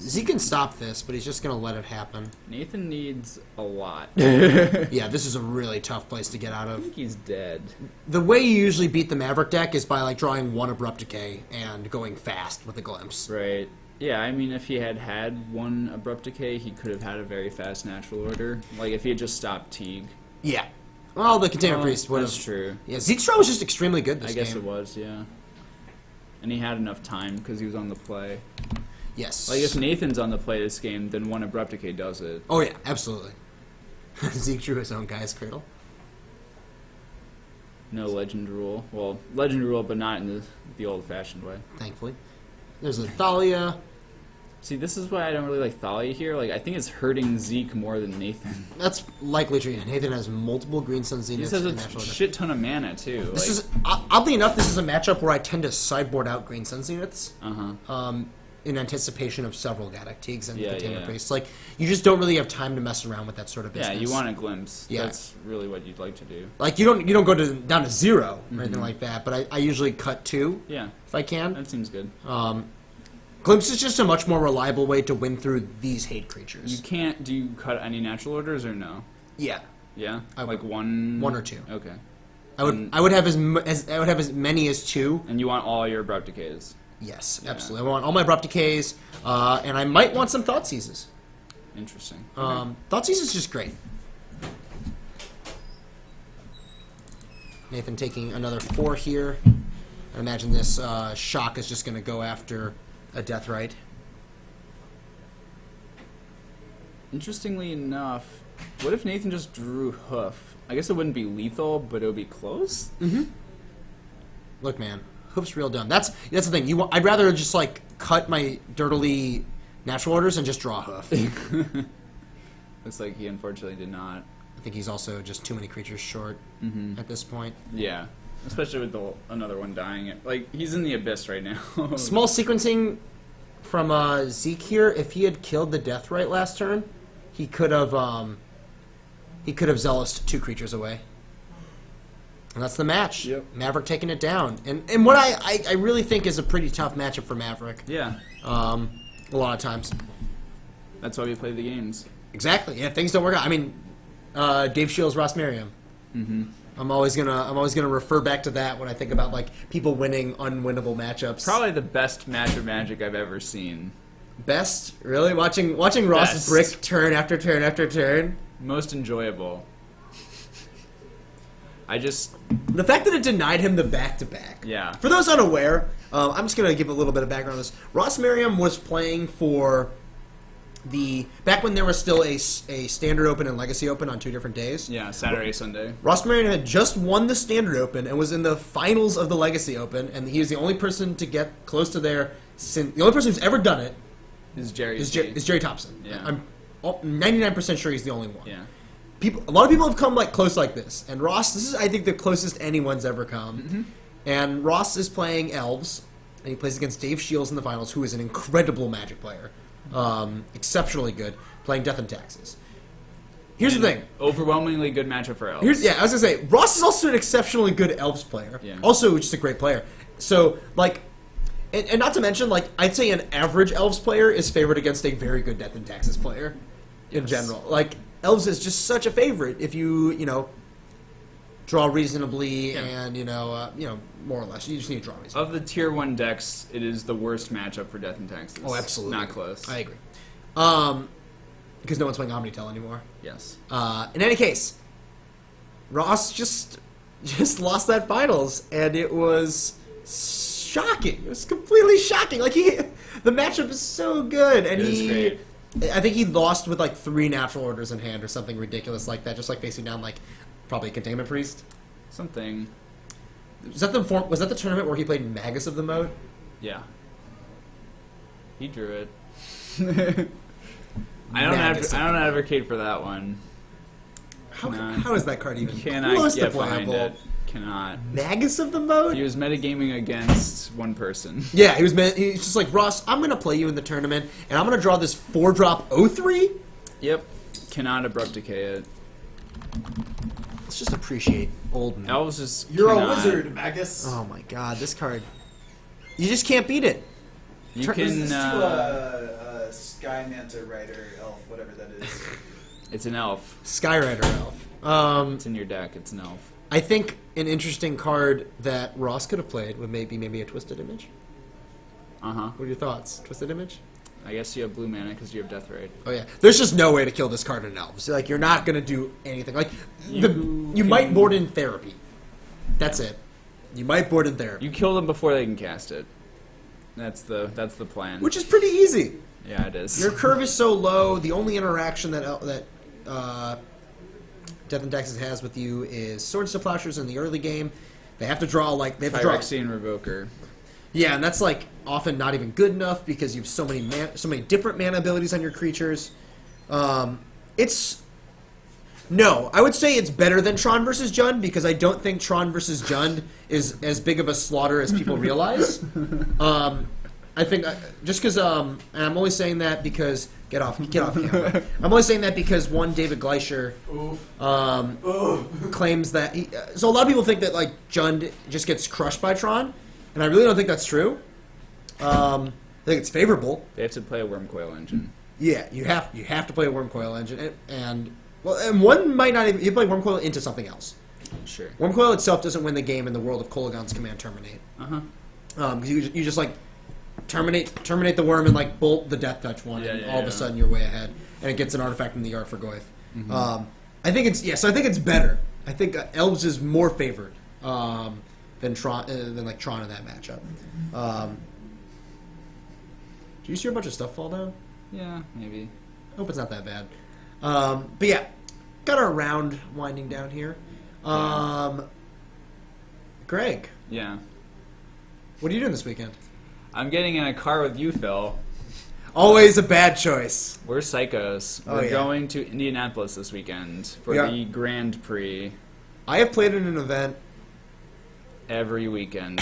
Zeke can stop this, but he's just going to let it happen. Nathan needs a lot. Yeah, this is a really tough place to get out I of. think he's dead. The way you usually beat the Maverick deck is by like drawing 1 Abrupt Decay and going fast with a Glimpse. Right. Yeah, I mean, if he had 1 Abrupt Decay, he could have had a very fast natural order. Like, if he had just stopped Teague. Yeah. Well, the Containment Priest would have... That's true. Yeah, Zeke's draw was just extremely good this I guess game. it was, yeah. And he had enough time because he was on the play. Yes. Like, if Nathan's on the play this game, then 1 Abrupt Decay does it. Oh, yeah, absolutely. Zeke drew his own Guy's Cradle. No Legend Rule. Well, Legend Rule, but not in the old-fashioned way. Thankfully. There's a Thalia. See, this is why I don't really like Thalia here. Like, I think it's hurting Zeke more than Nathan. That's likely true. Nathan has multiple Green Sun He Zeniths. just has in a natural order. shit ton of mana, too. This Like, is oddly enough, this is a matchup where I tend to sideboard out Green Sun Zeniths. In anticipation of several Gaddock Teagues and Containment Priests. Like, you just don't really have time to mess around with that sort of business. yeah, you want a glimpse. Yeah. That's really what you'd like to do. Like, you don't go down to 0 or anything like that, but I usually cut 2 Yeah, if I can. that seems good. Glimpse is just a much more reliable way to win through these hate creatures. You can't. Do you cut any natural orders or no? Yeah. Yeah, I like would. 1. 1 or 2. Okay. I would have I would have as many as 2. And you want all your Abrupt Decays. Yes, absolutely. I want all my Abrupt Decays, and I might want some Thought Seizes. Interesting. Thought Seize is just great. Nathan taking another 4 here. I imagine this shock is just going to go after a Deathrite. Interestingly enough, what if Nathan just drew Hoof? I guess it wouldn't be lethal, but it would be close. Look, man, Hoof's real dumb. That's the thing. I'd rather just like cut my dirtily natural orders and just draw Hoof. Looks like he unfortunately did not. I think he's also just too many creatures short at this point. Yeah, especially with another one dying. Like, he's in the abyss right now. Small sequencing from Zeke here. If he had killed the Deathrite last turn, he could have Zealous 2 creatures away. And that's the match. Yep. Maverick taking it down. And what I really think is a pretty tough matchup for Maverick. Yeah. A lot of times. That's why we play the games. Exactly. Yeah, things don't work out. I mean, Dave Shields, Ross Merriam. I'm always gonna refer back to that when I think about like people winning unwinnable matchups. Probably the best match of Magic I've ever seen. Best, really? Watching Ross Best. brick turn after turn after turn. Most enjoyable. The fact that it denied him the back-to-back. Yeah. For those unaware, I'm just going to give a little bit of background on this. Ross Merriam was playing for back when there was still a Standard Open and Legacy Open on 2 different days. Yeah, Saturday, Sunday. Ross Merriam had just won the Standard Open and was in the finals of the Legacy Open, and he was the only person to get close to there. The only person who's ever done it Is Jerry. is Jerry Thompson. Yeah. I'm 99% sure he's the only one. Yeah. A lot of people have come like close like this, and Ross, this is I think the closest anyone's ever come. And Ross is playing Elves, and he plays against Dave Shields in the finals, who is an incredible Magic player, exceptionally good, playing Death and Taxes. Here's the thing. Overwhelmingly good matchup for Elves. I was gonna say Ross is also an exceptionally good Elves player. Yeah. Also, just a great player. So like. And not to mention, like, I'd say an average Elves player is favored against a very good Death and Taxes player in general. Like, Elves is just such a favorite if you draw reasonably and, more or less. You just need to draw reasonably. Of the Tier 1 decks, it is the worst matchup for Death and Taxes. Oh, absolutely. Not close. I agree. Because no one's playing Omnitel anymore. Yes. In any case, Ross just lost that finals, and it was shocking. It was completely shocking. Like the matchup is so good, and great. I think he lost with like 3 natural orders in hand or something ridiculous like that, just like facing down like Probably Containment Priest. Something. Was that the tournament where he played Magus of the Mode? Yeah. He drew it. I don't advocate for that one. How is that card even Cannot close to get behind playable? it. Cannot. Magus of the Mode? He was metagaming against one person. Yeah, he's just like, Ross, I'm going to play you in the tournament, and I'm going to draw this 4-drop 0-3? Yep. Cannot Abrupt Decay it. Let's just appreciate old That was just. You're cannot. a wizard, Magus. Oh my god, this card. You just can't beat it. You Turn- can. This is to a Sky Manta Rider elf, whatever that is. It's an elf. Skyrider Elf. It's in your deck. It's an elf. I think an interesting card that Ross could have played would maybe a Twisted Image. What are your thoughts? Twisted Image? I guess you have blue mana because you have Death Ray. Oh yeah, there's just no way to kill this card in Elves. So, like, you're not gonna do anything. Like, you might board in Therapy. That's it. You might board in Therapy, You kill them before they can cast it. That's the plan. which is pretty easy. Yeah, it is. Your curve is so low. The only interaction that Death and Taxes has with you is Swords to Plowshares in the early game. They have to draw Phyrexian Revoker. Yeah, and that's like often not even good enough because you have so many different mana abilities on your creatures. I would say it's better than Tron versus Jund because I don't think Tron versus Jund is as big of a slaughter as people realize. I think just because, and I'm only saying that because get off camera. I'm only saying that because one David Gleischer claims that so a lot of people think that like Jund just gets crushed by Tron, and I really don't think that's true. I think it's favorable. They have to play a Wormcoil engine. Yeah, you have to play a Wormcoil engine, and one might not even you play Wormcoil into something else. Sure. Wormcoil itself doesn't win the game in the world of Kolaghan's Command Terminate. Because you just like terminate the worm and like bolt the Death Touch one, and all of a sudden you're way ahead, and it gets an artifact in the yard for Goyf. I think it's better. I think Elves is more favored than Tron than like Tron in that matchup. Did you see a bunch of stuff fall down? Yeah, maybe. I hope it's not that bad. But yeah, got our round winding down here. Greg, Yeah. what are you doing this weekend? I'm getting in a car with you, Phil. Always a bad choice. We're psychos. Oh, We're yeah. going to Indianapolis this weekend for Yeah. the Grand Prix I have played in an event. every weekend.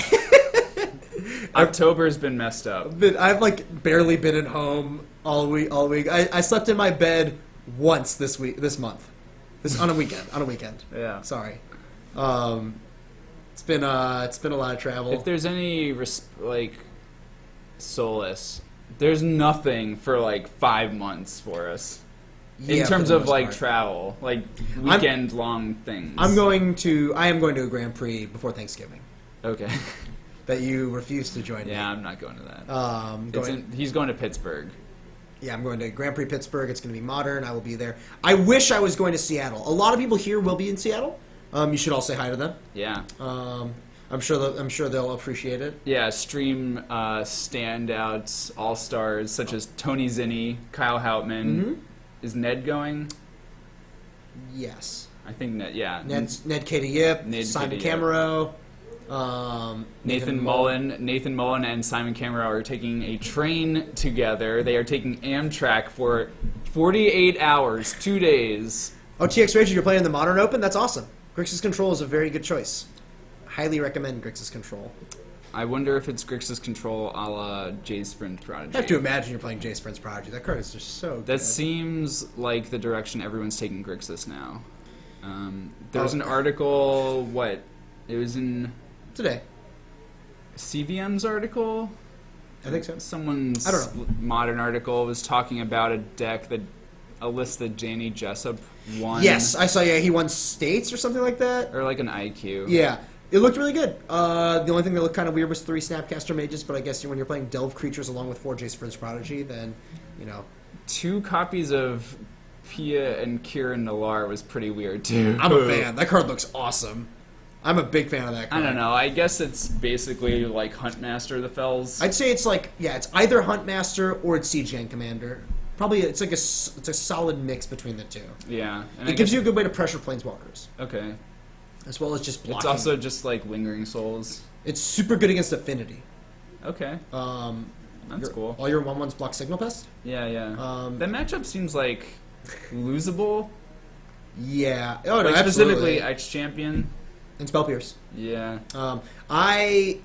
October's been messed up. But I've like barely been at home all week. I slept in my bed once this month, on a weekend. Yeah. Sorry. It's been a lot of travel. If there's any solace, there's nothing for like 5 months for us in Yeah, for terms the of most like part. travel, like weekend long things. I am going to a Grand Prix before Thanksgiving. Okay. That you refuse to join me. Yeah, I'm not going to that. He's going to Pittsburgh. Yeah, I'm going to Grand Prix Pittsburgh. It's going to be modern. I will be there. I wish I was going to Seattle. A lot of people here will be in Seattle. You should all say hi to them. Yeah. I'm sure they'll appreciate it. Yeah, stream standouts, all-stars, such as Tony Zinni, Kyle Houtman. Mm-hmm. Is Ned going? Yes. I think Ned, yeah. Ned Katie Yip, Ned Simon Katie Yip. Camero, Nathan Mullen and Simon Camero are taking a train together. They are taking Amtrak for 48 hours, 2 days. Oh, TX Rachel, you're playing in the Modern Open? That's awesome. Grixis Control is a very good choice. Highly recommend Grixis Control. I wonder if it's Grixis Control a la Jay's Friend Prodigy. I have to imagine you're playing Jace Friends Prodigy. That card is just so good. That seems like the direction everyone's taking Grixis now. There was an article, it was in Today. CVM's article? I think so. Someone's I don't know. modern article was talking about a list that Janie Jessup won. Yes, I saw, he won States or something like that. Or like an IQ. Yeah, it looked really good. The only thing that looked kind of weird was 3 Snapcaster Mages, but I guess when you're playing Delve Creatures along with 4 Jace Friends Prodigy, then, 2 copies of Pia and Kieran Nallar was pretty weird, too. I'm a fan. That card looks awesome. I'm a big fan of that card. I don't know. I guess it's basically like Huntmaster of the Fells. I'd say it's like, it's either Huntmaster or it's Siege Gang Commander. Probably it's like it's a solid mix between the two. Yeah. And It gives you a good way to pressure planeswalkers, Okay. as well as just blocking. It's also just like Lingering Souls. It's super good against Affinity. Okay. That's cool. All your 1/1s block Signal Pest. Yeah. That matchup seems like losable. Yeah. Oh no, Like absolutely. specifically X Champion. And Spell Pierce. Yeah. I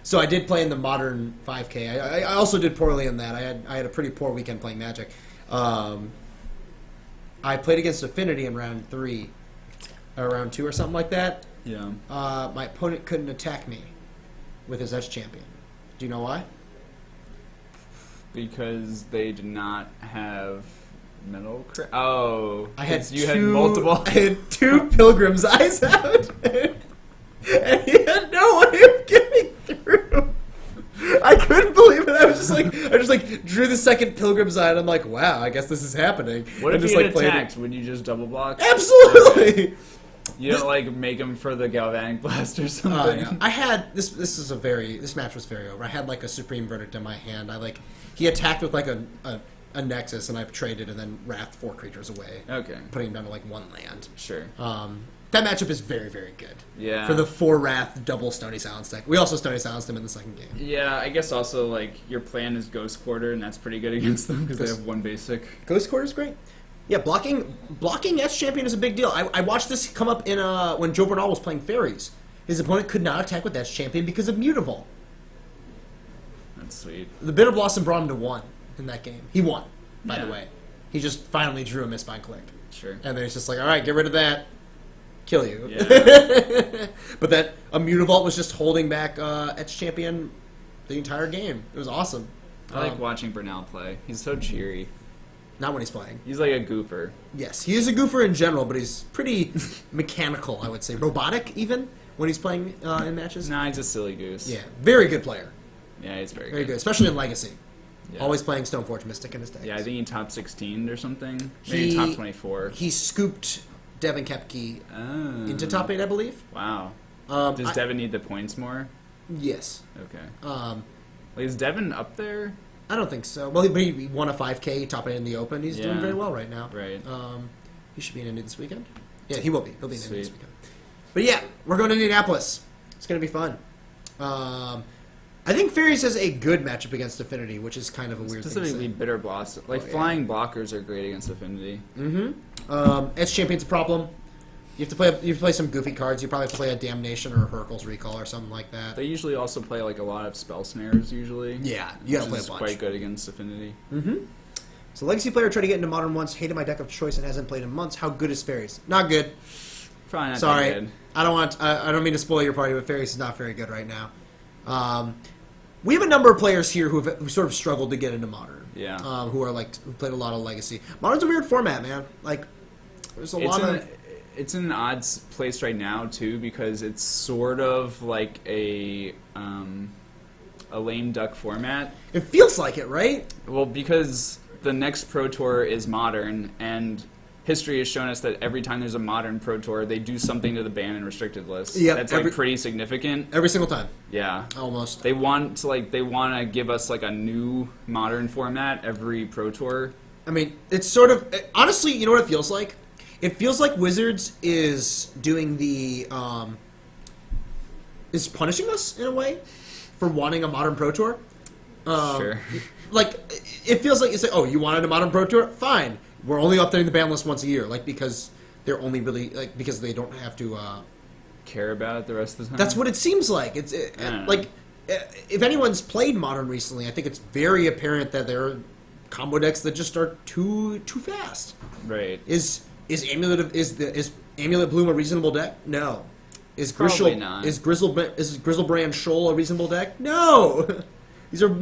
so I did play in the modern 5K. I also did poorly in that. I had a pretty poor weekend playing Magic. I played against Affinity in round 3, or round 2 or something like that. Yeah. My opponent couldn't attack me with his S champion. Do you know why? Because they did not have metal. I had you had multiple. I had 2 Pilgrim's Eyes out, and he had no way of getting through. I couldn't believe it. I just like drew the second Pilgrim's Eye, and I'm like, wow, I guess this is happening. What and if just, he had played it. attacked? Would you just double block? Absolutely. You don't like make him for the Galvanic Blast or something. Yeah. I had this match was very over. I had like a Supreme Verdict in my hand. He attacked with like a Nexus, and I traded and then wrathed 4 creatures away, Okay. putting him down to like 1 land. Sure. That matchup is very, very good. Yeah. For the 4 Wrath double Stony Silence deck. We also Stony Silenced him in the second game. Yeah, I guess also like your plan is Ghost Quarter, and that's pretty good against them because they have 1 basic. Ghost Quarter is great. Yeah, blocking S champion is a big deal. I watched this come up in when Joe Bernal was playing Fairies. His opponent could not attack with S champion because of Mutavault. That's sweet. The Bitter Blossom brought him to 1 in that game. He won, by Yeah. the way. He just finally drew a Mistbind Click. Sure. And then he's just like, all right, get rid of that. Kill you. Yeah. But that Mutavault was just holding back S champion the entire game. It was awesome. I like watching Bernal play. He's so cheery. Not when he's playing. He's like a goofer. Yes, he is a goofer in general, but he's pretty mechanical, I would say. Robotic, even, when he's playing in matches. Nah, he's a silly goose. Yeah, very good player. Yeah, he's very Very good. good, especially in Legacy. Yeah. Always playing Stoneforge Mystic in his decks. Yeah, I think he top 16 or something. Maybe top 24. He scooped Devin Kepke Oh. into top 8, I believe. Wow. Um, Does Devin need the points more? Yes. Okay. Like, Is Devin up there? I don't think so. Well, he won a 5K, top 8 in the Open. He's doing Yeah. very well right now. Right. He should be in Indy this weekend. Yeah, he will be. He'll be in Indy this Sweet. weekend. But yeah, we're going to Indianapolis. It's going to be fun. I think Fairies has a good matchup against Affinity, which is kind of a weird Specifically thing to say. Bitter Blossom. Like, Oh, yeah. flying blockers are great against Affinity. S Champion's a problem. You have to play some goofy cards. You probably have to play a Damnation or a Hurkyl's Recall or something like that. They usually also play, like, a lot of Spell Snares, usually. Yeah, you gotta which play is a bunch. quite good against Affinity. So Legacy player tried to get into Modern once, hated my deck of choice, and hasn't played in months. How good is Fairies? Not good. Probably not that Sorry, good. I don't mean to spoil your party, but Fairies is not very good right now. We have a number of players here who sort of struggled to get into Modern. Yeah. Who played a lot of Legacy. Modern's a weird format, man. Like, there's a lot of. It's in an odd place right now too because it's sort of like a lame duck format. It feels like it, right? Well, because the next Pro Tour is Modern, and history has shown us that every time there's a Modern Pro Tour, they do something to the ban and restricted list. Yep, That's like pretty significant. Every single time, Yeah. almost. They want to give us like a new Modern format every Pro Tour. I mean, it's sort of honestly, you know what it feels like? It feels like Wizards is doing the is punishing us in a way for wanting a Modern Pro Tour. Sure. Like, it feels like it's like, oh, you wanted a Modern Pro Tour? Fine. We're only updating the ban list once a year, like because they're only really because they don't have to. Care about it the rest of the time. That's what it seems like. It's like if anyone's played Modern recently, I think it's very apparent that there are combo decks that just are too fast. Right. Is Amulet Bloom a reasonable deck? No. Is Probably not. Grizzlebrand Shoal a reasonable deck? No. These are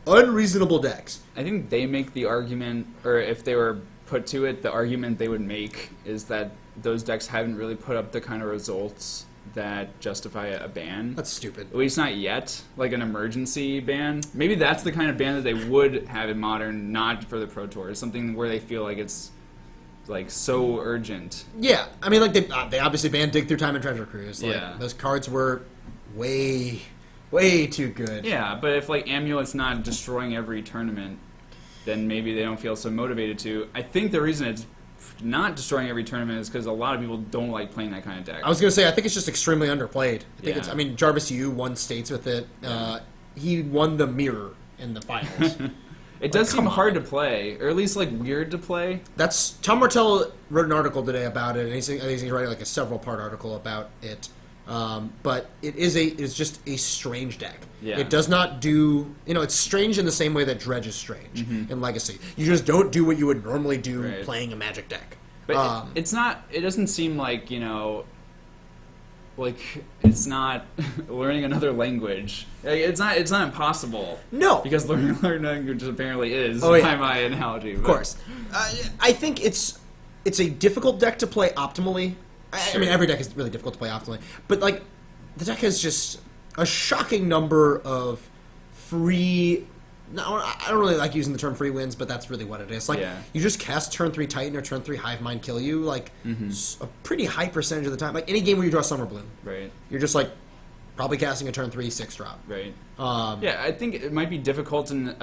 unreasonable decks. I think they make the argument, or if they were put to it, the argument they would make is that those decks haven't really put up the kind of results that justify a ban. That's stupid. At least not yet. Like an emergency ban. Maybe that's the kind of ban that they would have in Modern, not for the Pro Tour. Something where they feel like it's like so urgent. Yeah, I mean, like they obviously banned Dig Through Time and Treasure Cruise. Like, Yeah. those cards were way too good. Yeah, but if like Amulet's not destroying every tournament, then maybe they don't feel so motivated to. I think the reason it's not destroying every tournament is because a lot of people don't like playing that kind of deck. I was going to say, I think it's just extremely underplayed. Yeah. I mean, Jarvis Yu won states with it. He won the mirror in the finals. It does seem come hard on. to play, or at least like weird to play. That's Tom Martell wrote an article today about it, and he's writing like a several-part article about it. But it's just a strange deck. Yeah. It does not do, it's strange in the same way that Dredge is strange in Legacy. You just don't do what you would normally do playing a Magic deck. But it's not. It doesn't seem like like it's not learning another language. It's not impossible. No, because learning another language apparently is by my analogy. Of course, I think it's a difficult deck to play optimally. I mean, every deck is really difficult to play optimally, but like the deck has just a shocking number of free. No, I don't really like using the term free wins, but that's really what it is. Like, you just cast turn 3 Titan or turn 3 Hive Mind kill you, like, a pretty high percentage of the time. Like, any game where you draw Summer Bloom. Right. You're just, like, probably casting a turn 3 6-drop. Right. I think it might be difficult to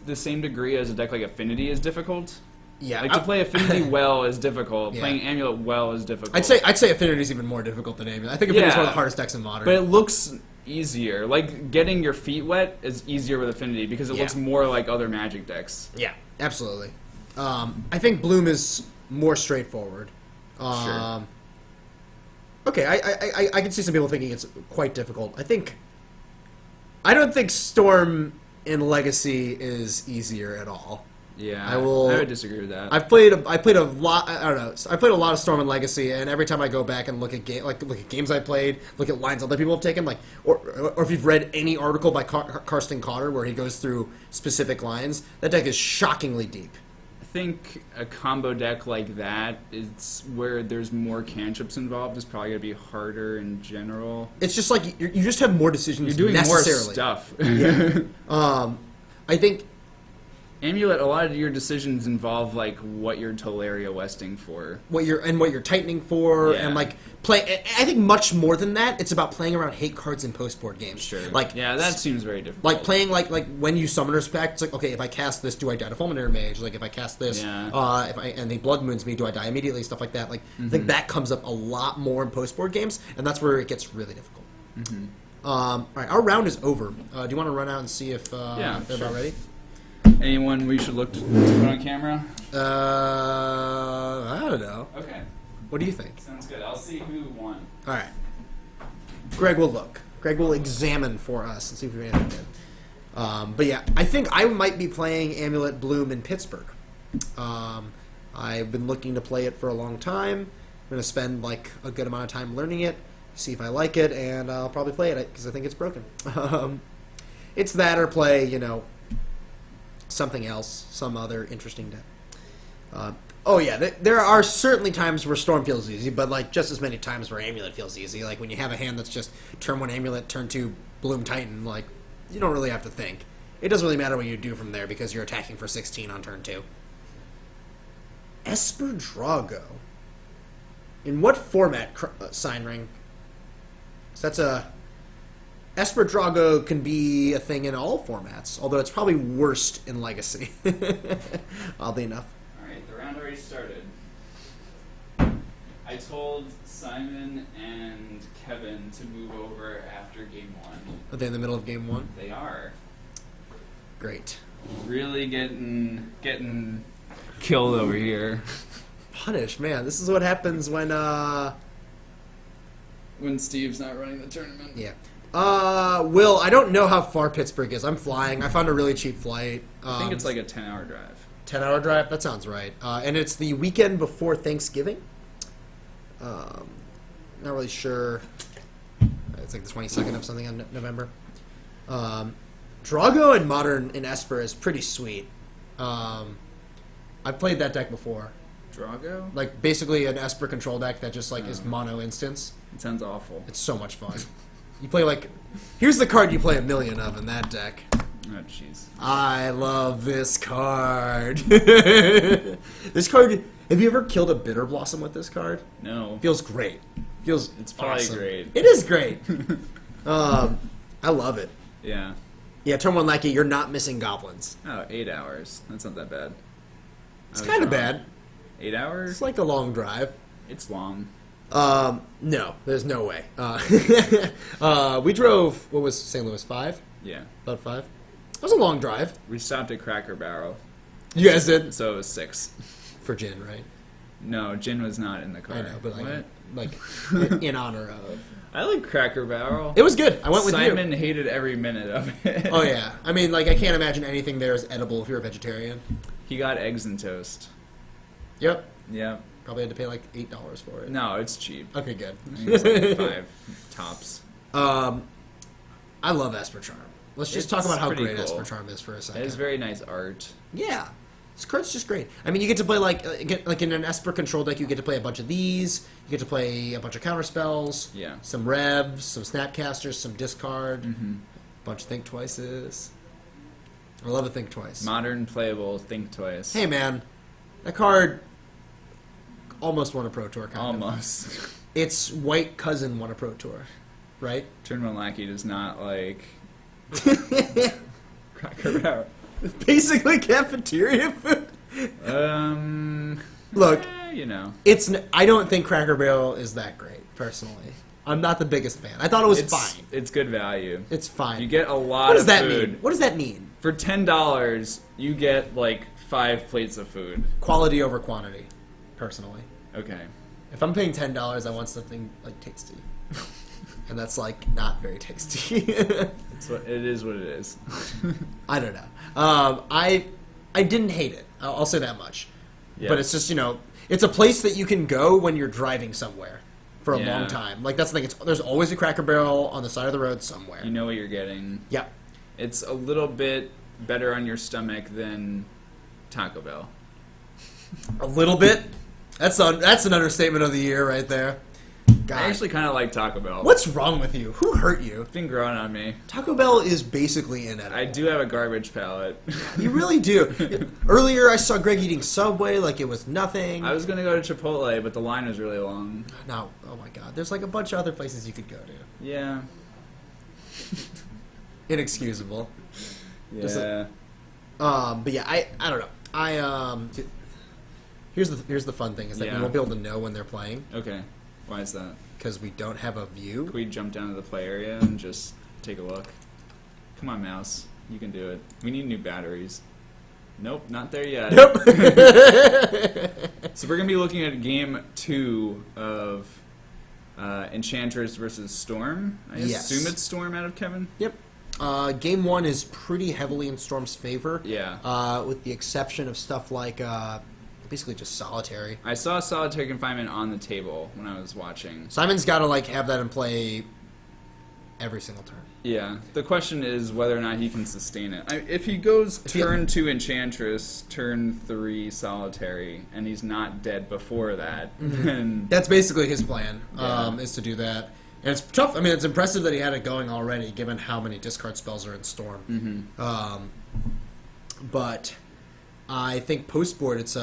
the same degree as a deck like Affinity is difficult. Yeah. Like, to play Affinity well is difficult. Yeah. Playing Amulet well is difficult. I'd say Affinity is even more difficult than Amulet. I think Affinity is one of the hardest decks in Modern. But it looks easier. Like, getting your feet wet is easier with Affinity because it looks more like other Magic decks. Yeah, absolutely. I think Bloom is more straightforward. Sure. Okay, I can see some people thinking it's quite difficult. I don't think Storm in Legacy is easier at all. Yeah, I would disagree with that. I played a lot. I don't know. I played a lot of Storm and Legacy, and every time I go back and look at games I played, look at lines other people have taken, or if you've read any article by Karsten Cotter where he goes through specific lines, that deck is shockingly deep. I think a combo deck like that is where there's more cantrips involved is probably going to be harder in general. It's just like you just have more decisions. You're doing necessarily. more stuff. Yeah. I think. Amulet, a lot of your decisions involve like what you're Teleria Westing for, what you're tightening for, and like play. I think much more than that, it's about playing around hate cards in post-board games. Sure. Like that seems very difficult. Like playing like when you Summoner's Pact, it's like, okay, if I cast this, do I die to Fulminator Mage? Like if I cast this, and they Blood Moons me, do I die immediately? Stuff like that. Like I think that comes up a lot more in post-board games, and that's where it gets really difficult. All right, our round is over. Do you want to run out and see if they're about ready? Anyone we should look to put on camera? I don't know. Okay. What do you think? Sounds good. I'll see who won. All right. Greg will look. Greg will examine for us and see if we made anything good. But yeah, I think I might be playing Amulet Bloom in Pittsburgh. I've been looking to play it for a long time. I'm going to spend like a good amount of time learning it, see if I like it, and I'll probably play it because I think it's broken. It's that or play, something else, some other interesting deck. There are certainly times where Storm feels easy, but like just as many times where Amulet feels easy. Like when you have a hand that's just turn 1 Amulet, turn 2 Bloom Titan, like you don't really have to think. It doesn't really matter what you do from there because you're attacking for 16 on turn 2. Esper Drago. In what format, Sign Ring? So that's a... Esper Drago can be a thing in all formats, although it's probably worst in Legacy. Oddly enough. Alright, the round already started. I told Simon and Kevin to move over after game 1. Are they in the middle of game 1? They are. Great. Really getting killed over here. Punish, man. This is what happens when Steve's not running the tournament. Yeah. Will, I don't know how far Pittsburgh is. I'm flying. I found a really cheap flight. I think it's like a 10-hour drive. 10-hour drive? That sounds right. And it's the weekend before Thanksgiving. Not really sure. It's like the 22nd of something in November. Drago in Modern in Esper is pretty sweet. I've played that deck before. Drago? Like, basically an Esper control deck that just, like, is mono instance. It sounds awful. It's so much fun. You play, like... Here's the card you play a million of in that deck. Oh, jeez. I love this card. This card... Have you ever killed a Bitter Blossom with this card? No. Feels great. It's probably awesome. great. It is great. I love it. Yeah. Yeah, turn 1 Lackey, you're not missing goblins. Oh, 8 hours. That's not that bad. It's I was kind of wrong. bad. 8 hours? It's like a long drive. It's long. No, there's no way. We drove, what was St. Louis, 5? Yeah. About 5? It was a long drive. We stopped at Cracker Barrel, You guys did? so it was 6. For gin, right? No, Jin was not in the car. I know, but what? like in honor of. I like Cracker Barrel. It was good. I went with Simon you. hated every minute of it. Oh yeah. I mean, like I can't imagine anything there is edible if you're a vegetarian. He got eggs and toast. Yep. Yeah. Probably had to pay like $8 for it. No, it's cheap. Okay, good. I think it's like 5 tops. I love Esper Charm. Let's just talk It's about how pretty great cool. Esper Charm is for a second. It is very nice art. Yeah. This card's just great. I mean, you get to play like in an Esper control deck, you get to play a bunch of these. You get to play a bunch of counter spells. Yeah. Some revs, some snapcasters, some discard, a bunch of think twices. I love a think twice. Modern playable Think Twice. Hey man, that card almost won a Pro Tour. Kind of. Almost. Its white cousin won a Pro Tour, right? Turn 1 Lackey does not like Cracker Barrel. Basically cafeteria food. Look, You know. I don't think Cracker Barrel is that great, personally. I'm not the biggest fan. I thought it was fine. It's good value. It's fine. You get a lot What does of that food. mean? What does that mean? For $10, you get like 5 plates of food. Quality over quantity, personally. Okay. If I'm paying $10, I want something like tasty. And that's like not very tasty. It is what it is. I don't know. I didn't hate it. I'll say that much. Yeah. But it's just, it's a place that you can go when you're driving somewhere for a Yeah. long time. Like that's the thing. There's always a Cracker Barrel on the side of the road somewhere. You know what you're getting. Yeah. It's a little bit better on your stomach than Taco Bell. A little bit. That's an understatement of the year right there. God. I actually kind of like Taco Bell. What's wrong with you? Who hurt you? It's been growing on me. Taco Bell is basically inedible. I do have a garbage palate. You really do. Earlier, I saw Greg eating Subway like it was nothing. I was going to go to Chipotle, but the line was really long. No, oh my God. There's like a bunch of other places you could go to. Yeah. Inexcusable. Yeah. But yeah, I don't know. Here's the fun thing is that we Yeah. won't be able to know when they're playing Okay. Why is that? because we don't have a view. Can we jump down to the play area and just take a look? Come on, mouse. You can do it. We need new batteries. Nope, not there yet. Nope. So we're going to be looking at game 2 of Enchantress versus Storm. I Yes. assume it's Storm out of Kevin? Yep. Game 1 is pretty heavily in Storm's favor. Yeah. With the exception of stuff like basically just solitary. I saw Solitary Confinement on the table when I was watching. Simon's got to like have that in play every single turn. Yeah. The question is whether or not he can sustain it. If he goes turn 2 Enchantress, turn 3 Solitary, and he's not dead before that, then... That's basically his plan, Yeah. is to do that. And it's tough. I mean, it's impressive that he had it going already, given how many discard spells are in Storm. But I think post board, it's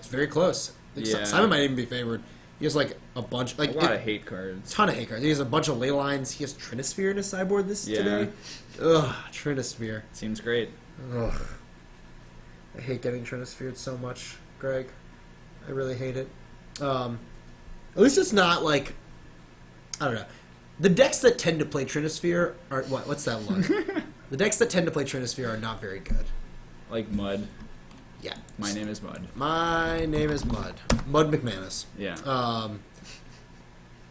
very close. Yeah. Simon might even be favored. He has like a bunch, like a lot of hate cards. ton of hate cards. He has a bunch of ley lines. He has Trinisphere in his sideboard today. Ugh, Trinisphere. Seems great. Ugh. I hate getting Trinisphered so much, Greg. I really hate it. At least it's not like, I don't know. The decks that tend to play Trinisphere are what's that look? The decks that tend to play Trinisphere are not very good. Like Mud. Yeah. My name is Mud. My name is Mud. Mud McManus. Yeah.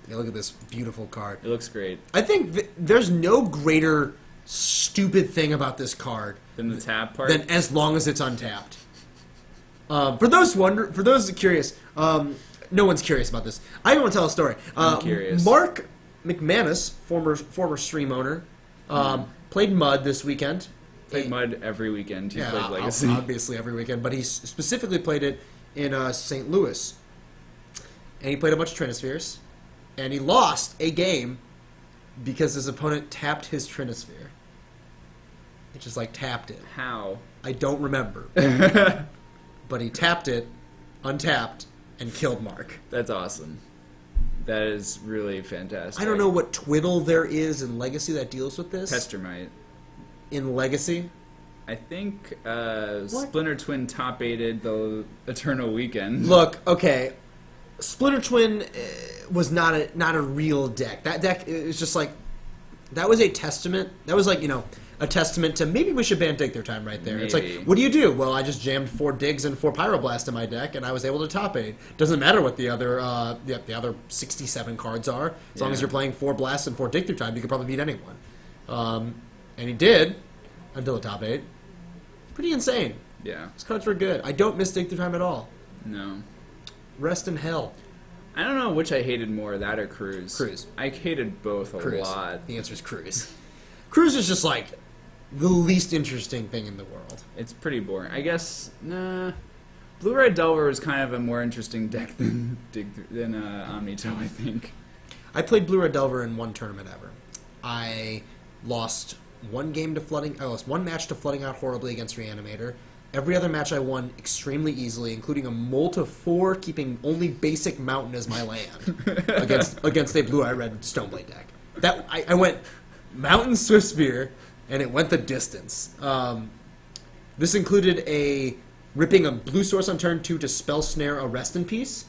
Yeah, look at this beautiful card. It looks great. I think there's no greater stupid thing about this card Then the tap part. than as long as it's untapped. For those curious, no one's curious about this. I want to tell a story. I'm curious. Mark McManus, former stream owner, played Mud this weekend. Played Mud every weekend. He Yeah, played Legacy. obviously every weekend, but he specifically played it in St. Louis. And he played a bunch of Trinispheres, and he lost a game because his opponent tapped his Trinisphere. It just like tapped it. How? I don't remember. But he tapped it, untapped, and killed Mark. That's awesome. That is really fantastic. I don't know what twiddle there is in Legacy that deals with this. Pestermite. in Legacy. I think Splinter Twin top aided the Eternal Weekend. Look, okay, Splinter Twin was not a real deck. That deck is just like, that was a testament. That was like, a testament to maybe we should ban Dig Through Time right there. Maybe. It's like, what do? Well, I just jammed 4 Digs and 4 Pyroblast in my deck, and I was able to top 8. Doesn't matter what the other 67 cards are. As long as you're playing 4 Blasts and 4 Dig Through Time, you can probably beat anyone. And he did, until the top 8. Pretty insane. Yeah. These cards were good. I don't miss Dig Through Time at all. No. Rest in hell. I don't know which I hated more, that or Cruise. Cruise. I hated both a Cruise. lot. The answer is Cruise. Cruise is just like the least interesting thing in the world. It's pretty boring. I guess, nah. Blue-Red Delver was kind of a more interesting deck than Omnito, I think. I played Blue Red Delver in 1 tournament ever. I lost 1 game to Flooding. I lost 1 match to Flooding Out horribly against Reanimator. Every other match I won extremely easily, including a Molt of 4, keeping only basic Mountain as my land against a Blue Eye Red Stoneblade deck. That I went Mountain Swift Spear, and it went the distance. This included ripping a blue source on turn 2 to Spell Snare a Rest in Peace,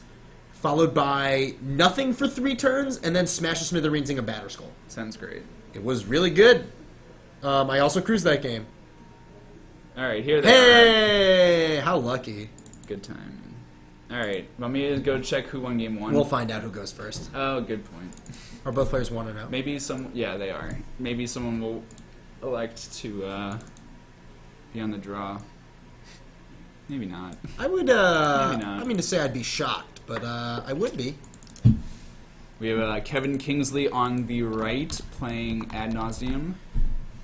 followed by nothing for 3 turns, and then Smash the Smithereensing a Batterskull. Sounds great. It was really good. I also cruised that game. All right, here they are. Hey, how lucky. Good time. All right, want me to go check who won game 1? We'll find out who goes first. Oh, good point. Are both players 1-0? Maybe yeah, they are. Maybe someone will elect to be on the draw. Maybe not. I would, Maybe not. I mean to say I'd be shocked, but I would be. We have Kevin Kingsley on the right playing Ad Nauseam,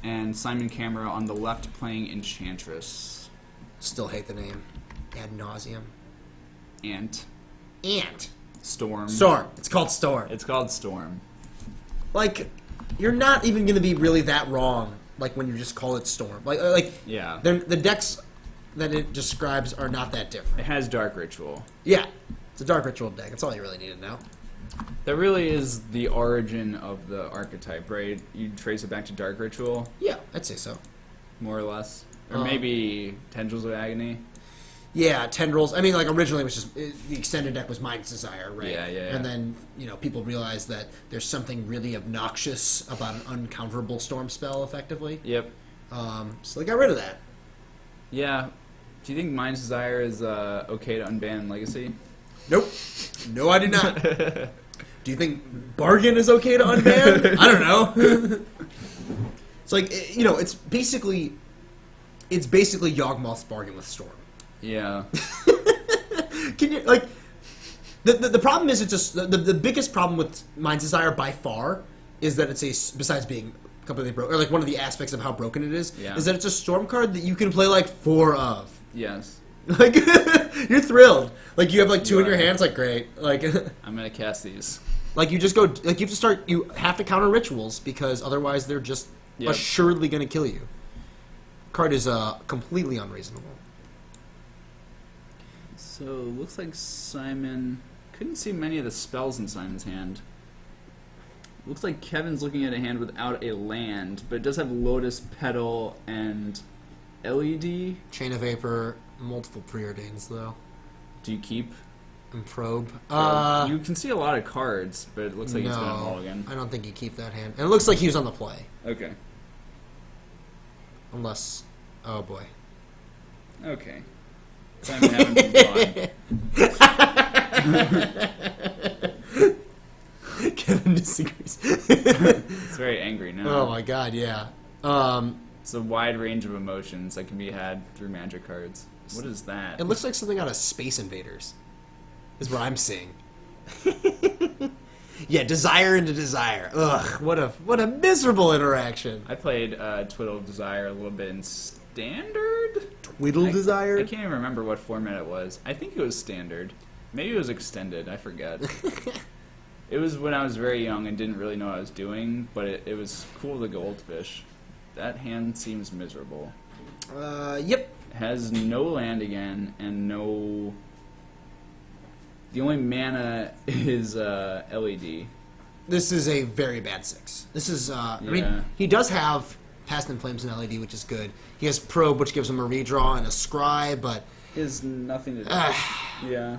and Simon Camera on the left playing Enchantress. Still hate the name. Ad nauseum. Ant. Storm. Storm. It's called Storm. It's called Storm. Like, you're not even going to be really that wrong, like, when you just call it Storm. Like Yeah. the decks that it describes are not that different. It has Dark Ritual. Yeah. It's a Dark Ritual deck. That's all you really need to know. That really is the origin of the archetype, right? You trace it back to Dark Ritual, Yeah, I'd say so. more or less. Or maybe Tendrils of Agony. Yeah, Tendrils. I mean, like, originally it was just, the extended deck was Mind's Desire, right? Yeah. And then, people realized that there's something really obnoxious about an uncounterable Storm spell, effectively. Yep. So they got rid of that. Yeah. Do you think Mind's Desire is okay to unban in Legacy? Nope. No, I do not. Do you think Bargain is okay to unban? I don't know. It's like, it's basically Yawgmoth's Bargain with Storm. Yeah. Can you, like, the problem is, it's just, the biggest problem with Mind's Desire by far is that it's besides being completely broken, or like one of the aspects of how broken it is that it's a Storm card that you can play like 4 of. Yes. Like, you're thrilled. Like, you have like 2 in your hands, like, great. Like, I'm gonna cast these. like, you just go, like, you have to counter rituals, because otherwise they're just assuredly going to kill you. Card is completely unreasonable. So, looks like Simon... Couldn't see many of the spells in Simon's hand. Looks like Kevin's looking at a hand without a land, but it does have Lotus Petal and LED. Chain of Vapor, multiple preordains, though. Do you keep? And Probe. You can see a lot of cards, but it looks like he's going to mulligan. I don't think you keep that hand. And it looks like he was on the play. Okay. Unless... Oh, boy. Okay. Simon having some fun. Kevin disagrees. It's very angry now. Oh, my God, yeah. It's a wide range of emotions that can be had through magic cards. What is that? It looks like something out of Space Invaders, is what I'm seeing. Yeah, Desire into Desire. Ugh, what a miserable interaction. I played Twiddle of Desire a little bit in Standard? Twiddle Desire? I can't even remember what format it was. I think it was Standard. Maybe it was Extended. I forget. It was when I was very young and didn't really know what I was doing, but it was cool to Goldfish. That hand seems miserable. Yep. It has no land again, and no... The only mana is LED. This is a very bad 6. This is, I Yeah. mean, he does have Past in Flames and LED, which is good. He has Probe, which gives him a redraw and a Scry, but Is nothing to do. Yeah.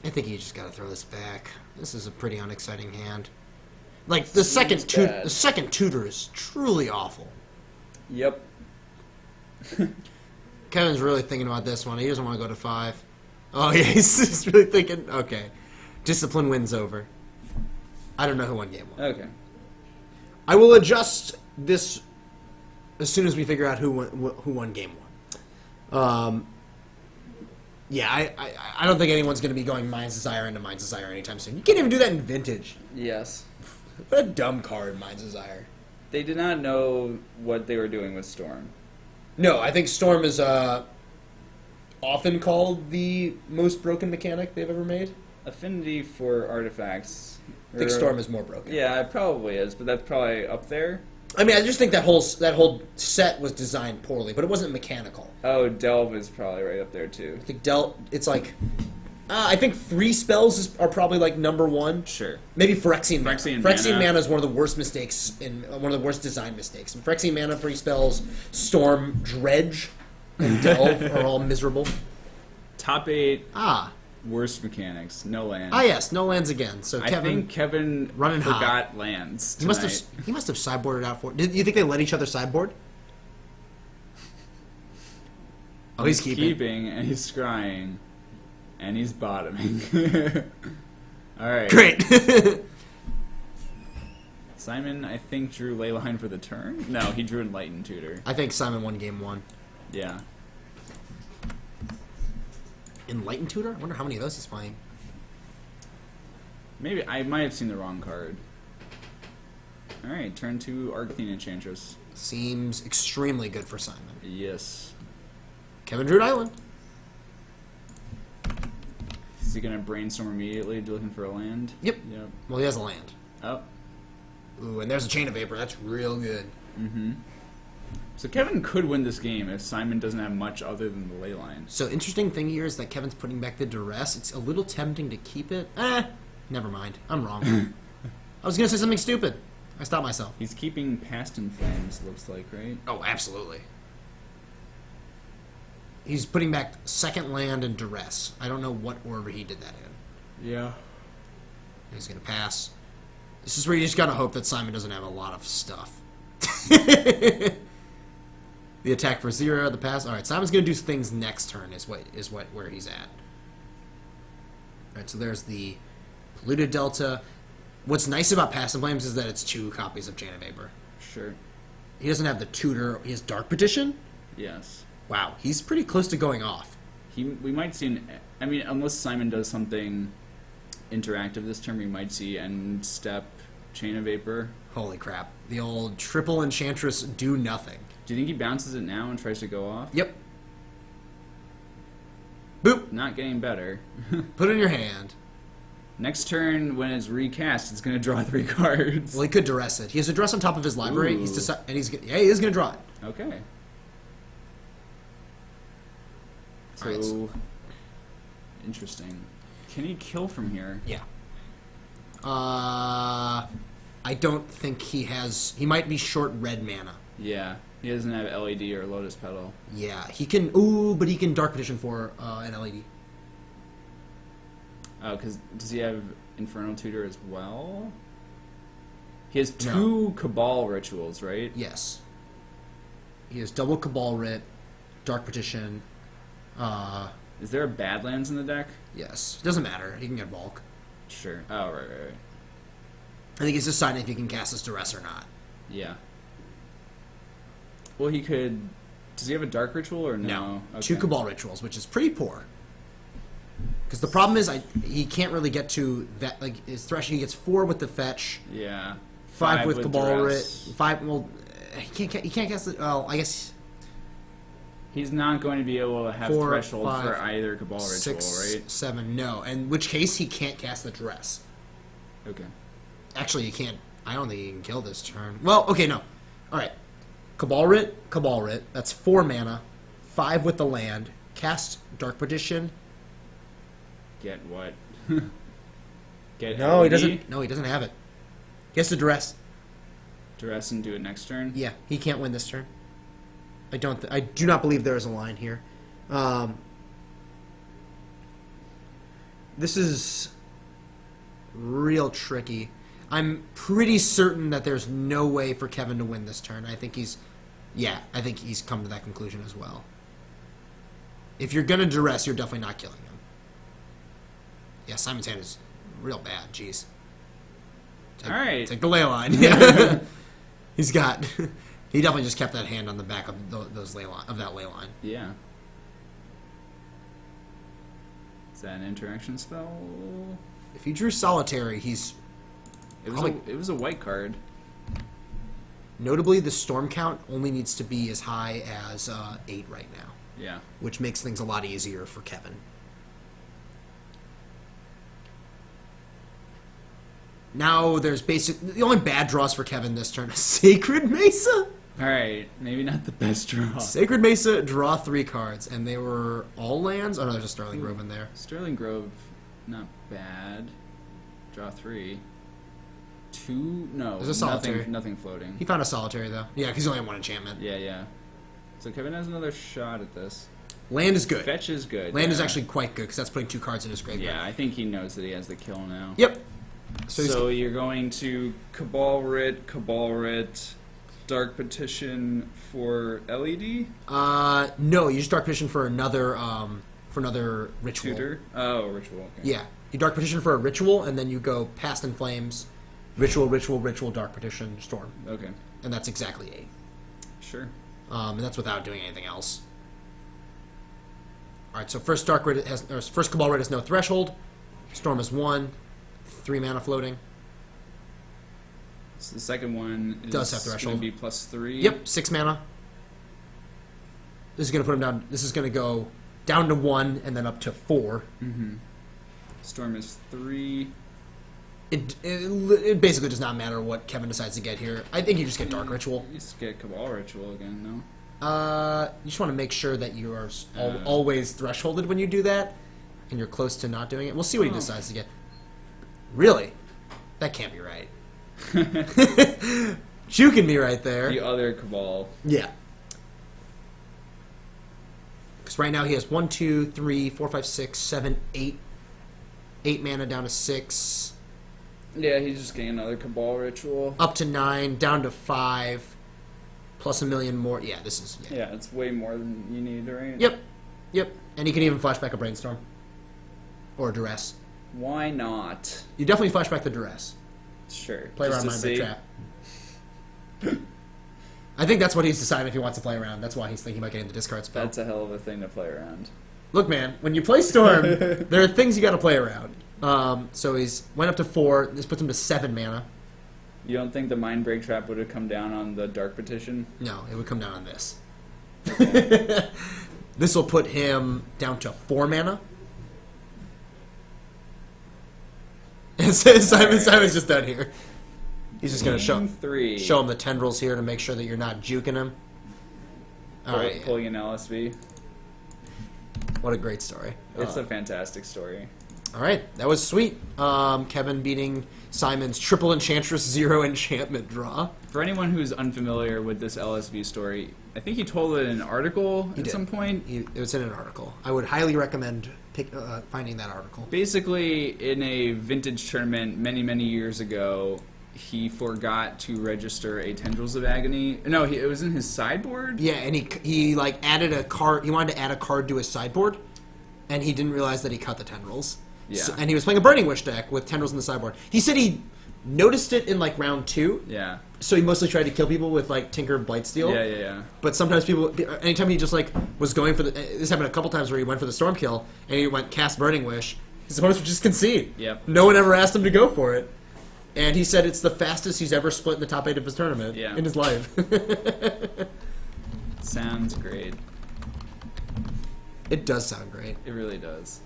I think you just got to throw this back. This is a pretty unexciting hand. Like the second tutor is truly awful. Yep. Kevin's really thinking about this one. He doesn't want to go to 5. Oh yeah, he's really thinking. Okay, Discipline wins over. I don't know who won game 1. Okay. I will adjust this as soon as we figure out who won game 1. Yeah, I don't think anyone's going to be going Mind's Desire into Mind's Desire anytime soon. You can't even do that in Vintage. Yes. What a dumb card, Mind's Desire. They did not know what they were doing with Storm. No, I think Storm is often called the most broken mechanic they've ever made. Affinity for artifacts. I think Storm is more broken. Yeah, it probably is, but that's probably up there. I mean, I just think that whole set was designed poorly, but it wasn't mechanical. Oh, Delve is probably right up there too. I think it's like, I think 3 spells are probably like number 1. Sure. Maybe Phyrexian Mana. Phyrexian Phyrexian Mana. Mana is one of the worst mistakes, one of the worst design mistakes. And Phyrexian Mana, 3 spells, Storm, Dredge, and Delve are all miserable. Top 8 Ah. worst mechanics. No land. Yes, no lands again. So I Kevin, think Kevin running hot. forgot lands he must tonight. have sideboarded out for. Did you think they let each other sideboard? Oh, he's keeping. And he's scrying. And he's bottoming. Alright. Great. Simon, I think, drew Leyline for the turn? No, he drew Enlightened Tutor. I think Simon won game 1. Yeah. Enlightened Tutor? I wonder how many of those he's playing. Maybe I might have seen the wrong card. Alright, turn to Arcane Enchantress. Seems extremely good for Simon. Yes. Kevin drew an island. Is he gonna brainstorm immediately, looking for a land? Yep. Yep. Well, he has a land. Oh. Ooh, and there's a Chain of Vapor. That's real good. Mm-hmm. So Kevin could win this game if Simon doesn't have much other than the ley line. So interesting thing here is that Kevin's putting back the Duress. It's a little tempting to keep it. Never mind. I'm wrong. I was going to say something stupid. I stopped myself. He's keeping Past in Flames, looks like, right? Oh, absolutely. He's putting back second land and Duress. I don't know what order he did that in. Yeah. He's going to pass. This is where you just got to hope that Simon doesn't have a lot of stuff. The attack for 0, the pass. All right, Simon's going to do things next turn is where he's at. All right, so there's the Polluted Delta. What's nice about Past in Flames is that it's 2 copies of Chain of Vapor. Sure. He doesn't have the Tutor. He has Dark Petition. Yes. Wow, he's pretty close to going off. We might see I mean, unless Simon does something interactive this turn, we might see End Step, Chain of Vapor. Holy crap. The old triple Enchantress do nothing. Do you think he bounces it now and tries to go off? Yep. Boop. Not getting better. Put it in your hand. Next turn, when it's recast, it's going to draw 3 cards. Well, he could duress it. He has a duress on top of his library. Ooh. He is going to draw it. Okay. So, Alright. interesting. Can he kill from here? Yeah. I don't think he has. He might be short red mana. Yeah. He doesn't have LED or Lotus Petal. Yeah, he can. Ooh, but he can Dark Petition for an LED. Oh, because does he have Infernal Tutor as well? He has 2 No. Cabal rituals, right? Yes. He has double Cabal Writ, Dark Petition. Is there a Badlands in the deck? Yes. Doesn't matter. He can get Bulk. Sure. Oh, right. I think he's deciding if he can cast his duress or not. Yeah. Well, he could... Does he have a Dark Ritual or no? Okay. 2 Cabal Rituals, which is pretty poor. Because the problem is, he can't really get to that. Like his threshold, he gets 4 with the fetch, Yeah. 5 with Cabal Writ, Duress. 5. Well, he can't cast it. Well, I guess He's not going to be able to have 4, threshold 5, for either Cabal Ritual, 6, right? 7. No, in which case he can't cast the duress. Okay. Actually, you can't. I don't think he can kill this turn. Well, okay, no. All right, Cabal Writ. That's 4 mana, 5 with the land. Cast Dark Petition. Get what? Get No, he LED? doesn't. No, he doesn't have it. He has to duress. Duress and do it next turn? Yeah, he can't win this turn. I do not believe there is a line here. This is real tricky. I'm pretty certain that there's no way for Kevin to win this turn. I think he's come to that conclusion as well. If you're gonna duress, you're definitely not killing him. Yeah, Simon's hand is real bad. Jeez. All right. Take the ley line. Yeah. He definitely just kept that hand on the back of that ley line. Yeah. Is that an interaction spell? If he drew Solitary, It was a white card. Notably, the storm count only needs to be as high as 8 right now. Yeah. Which makes things a lot easier for Kevin. Now there's the only bad draws for Kevin this turn is Sacred Mesa. Alright, maybe not the best draw. Sacred Mesa, draw 3 cards, and they were all lands? Oh no, there's a Sterling Grove in there. Sterling Grove, not bad. Draw 3. 2? No. There's a Solitary. Nothing floating. He found a Solitary, though. Yeah, because he only had 1 enchantment. Yeah. So Kevin has another shot at this. Land is good. Fetch is good. Land is actually quite good, because that's putting 2 cards in his graveyard. Yeah, I think he knows that he has the kill now. Yep. So you're going to Cabal Writ, Dark Petition for LED? No, you just Dark Petition for another ritual. Tutor? Oh, ritual, okay. Yeah. You Dark Petition for a ritual, and then you go Past in Flames, ritual, Dark Petition, Storm. Okay. And that's exactly 8. Sure. And that's without doing anything else. Alright, so first Cabal Writ has no threshold. Storm is 1. 3 mana floating. So the second one does have threshold. Going to be +3. Yep, 6 mana. This is going to put him down. This is going to go down to 1 and then up to 4. Mm-hmm. Storm is 3. It basically does not matter what Kevin decides to get here. I think you just get Dark Ritual. You just get Cabal Ritual again, no? You just want to make sure that you are always thresholded when you do that, and you're close to not doing it. We'll see what he decides to get. Really? That can't be right. Juking me right there. The other Cabal. Yeah. Because right now he has 1, 2, 3, 4, 5, 6, 7, 8. 8 mana down to 6. Yeah, he's just getting another Cabal Ritual. Up to 9, down to 5. Plus a million more. Yeah, this is... Yeah, it's way more than you need, right? Yep. And he can even flashback a Brainstorm. Or a Duress. Why not? You definitely flashback the Duress. Sure. Play around Mind Break Trap. I think that's what he's deciding if he wants to play around. That's why he's thinking about getting the discard spell. That's a hell of a thing to play around. Look, man, when you play Storm, there are things you got to play around. So he's went up to 4. This puts him to 7 mana. You don't think the Mind Break Trap would have come down on the Dark Petition? No, it would come down on this. This will put him down to 4 mana. Simon's just done here. He's just going to show him the tendrils here to make sure that you're not juking him. All right, pulling an LSV. What a great story. It's a fantastic story. All right, that was sweet. Kevin beating Simon's triple Enchantress 0 enchantment draw. For anyone who's unfamiliar with this LSV story, I think he told it in an article at some point. It was in an article. I would highly recommend finding that article. Basically, in a vintage tournament many, many years ago, he forgot to register a Tendrils of Agony. No, it was in his sideboard? Yeah, and he like added a card. He wanted to add a card to his sideboard, and he didn't realize that he cut the Tendrils. Yeah. And he was playing a Burning Wish deck with Tendrils in the sideboard. He said he noticed it in like round 2. Yeah. So he mostly tried to kill people with like Tinker of Blightsteel. Yeah. But sometimes anytime he just like was going for this happened a couple times where he went for the Storm kill and he went cast Burning Wish, his opponents would just concede. Yep. No one ever asked him to go for it. And he said it's the fastest he's ever split in the top 8 of his tournament in his life. Sounds great. It does sound great. It really does.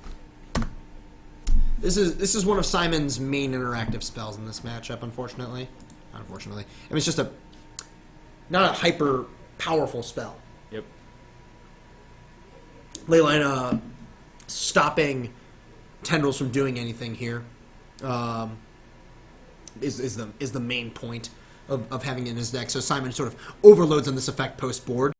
This is one of Simon's main interactive spells in this matchup, unfortunately. Not unfortunately. I mean, it's just not a hyper powerful spell. Yep. Leyline stopping Tendrils from doing anything here is the main point of having it in his deck. So Simon sort of overloads on this effect post board.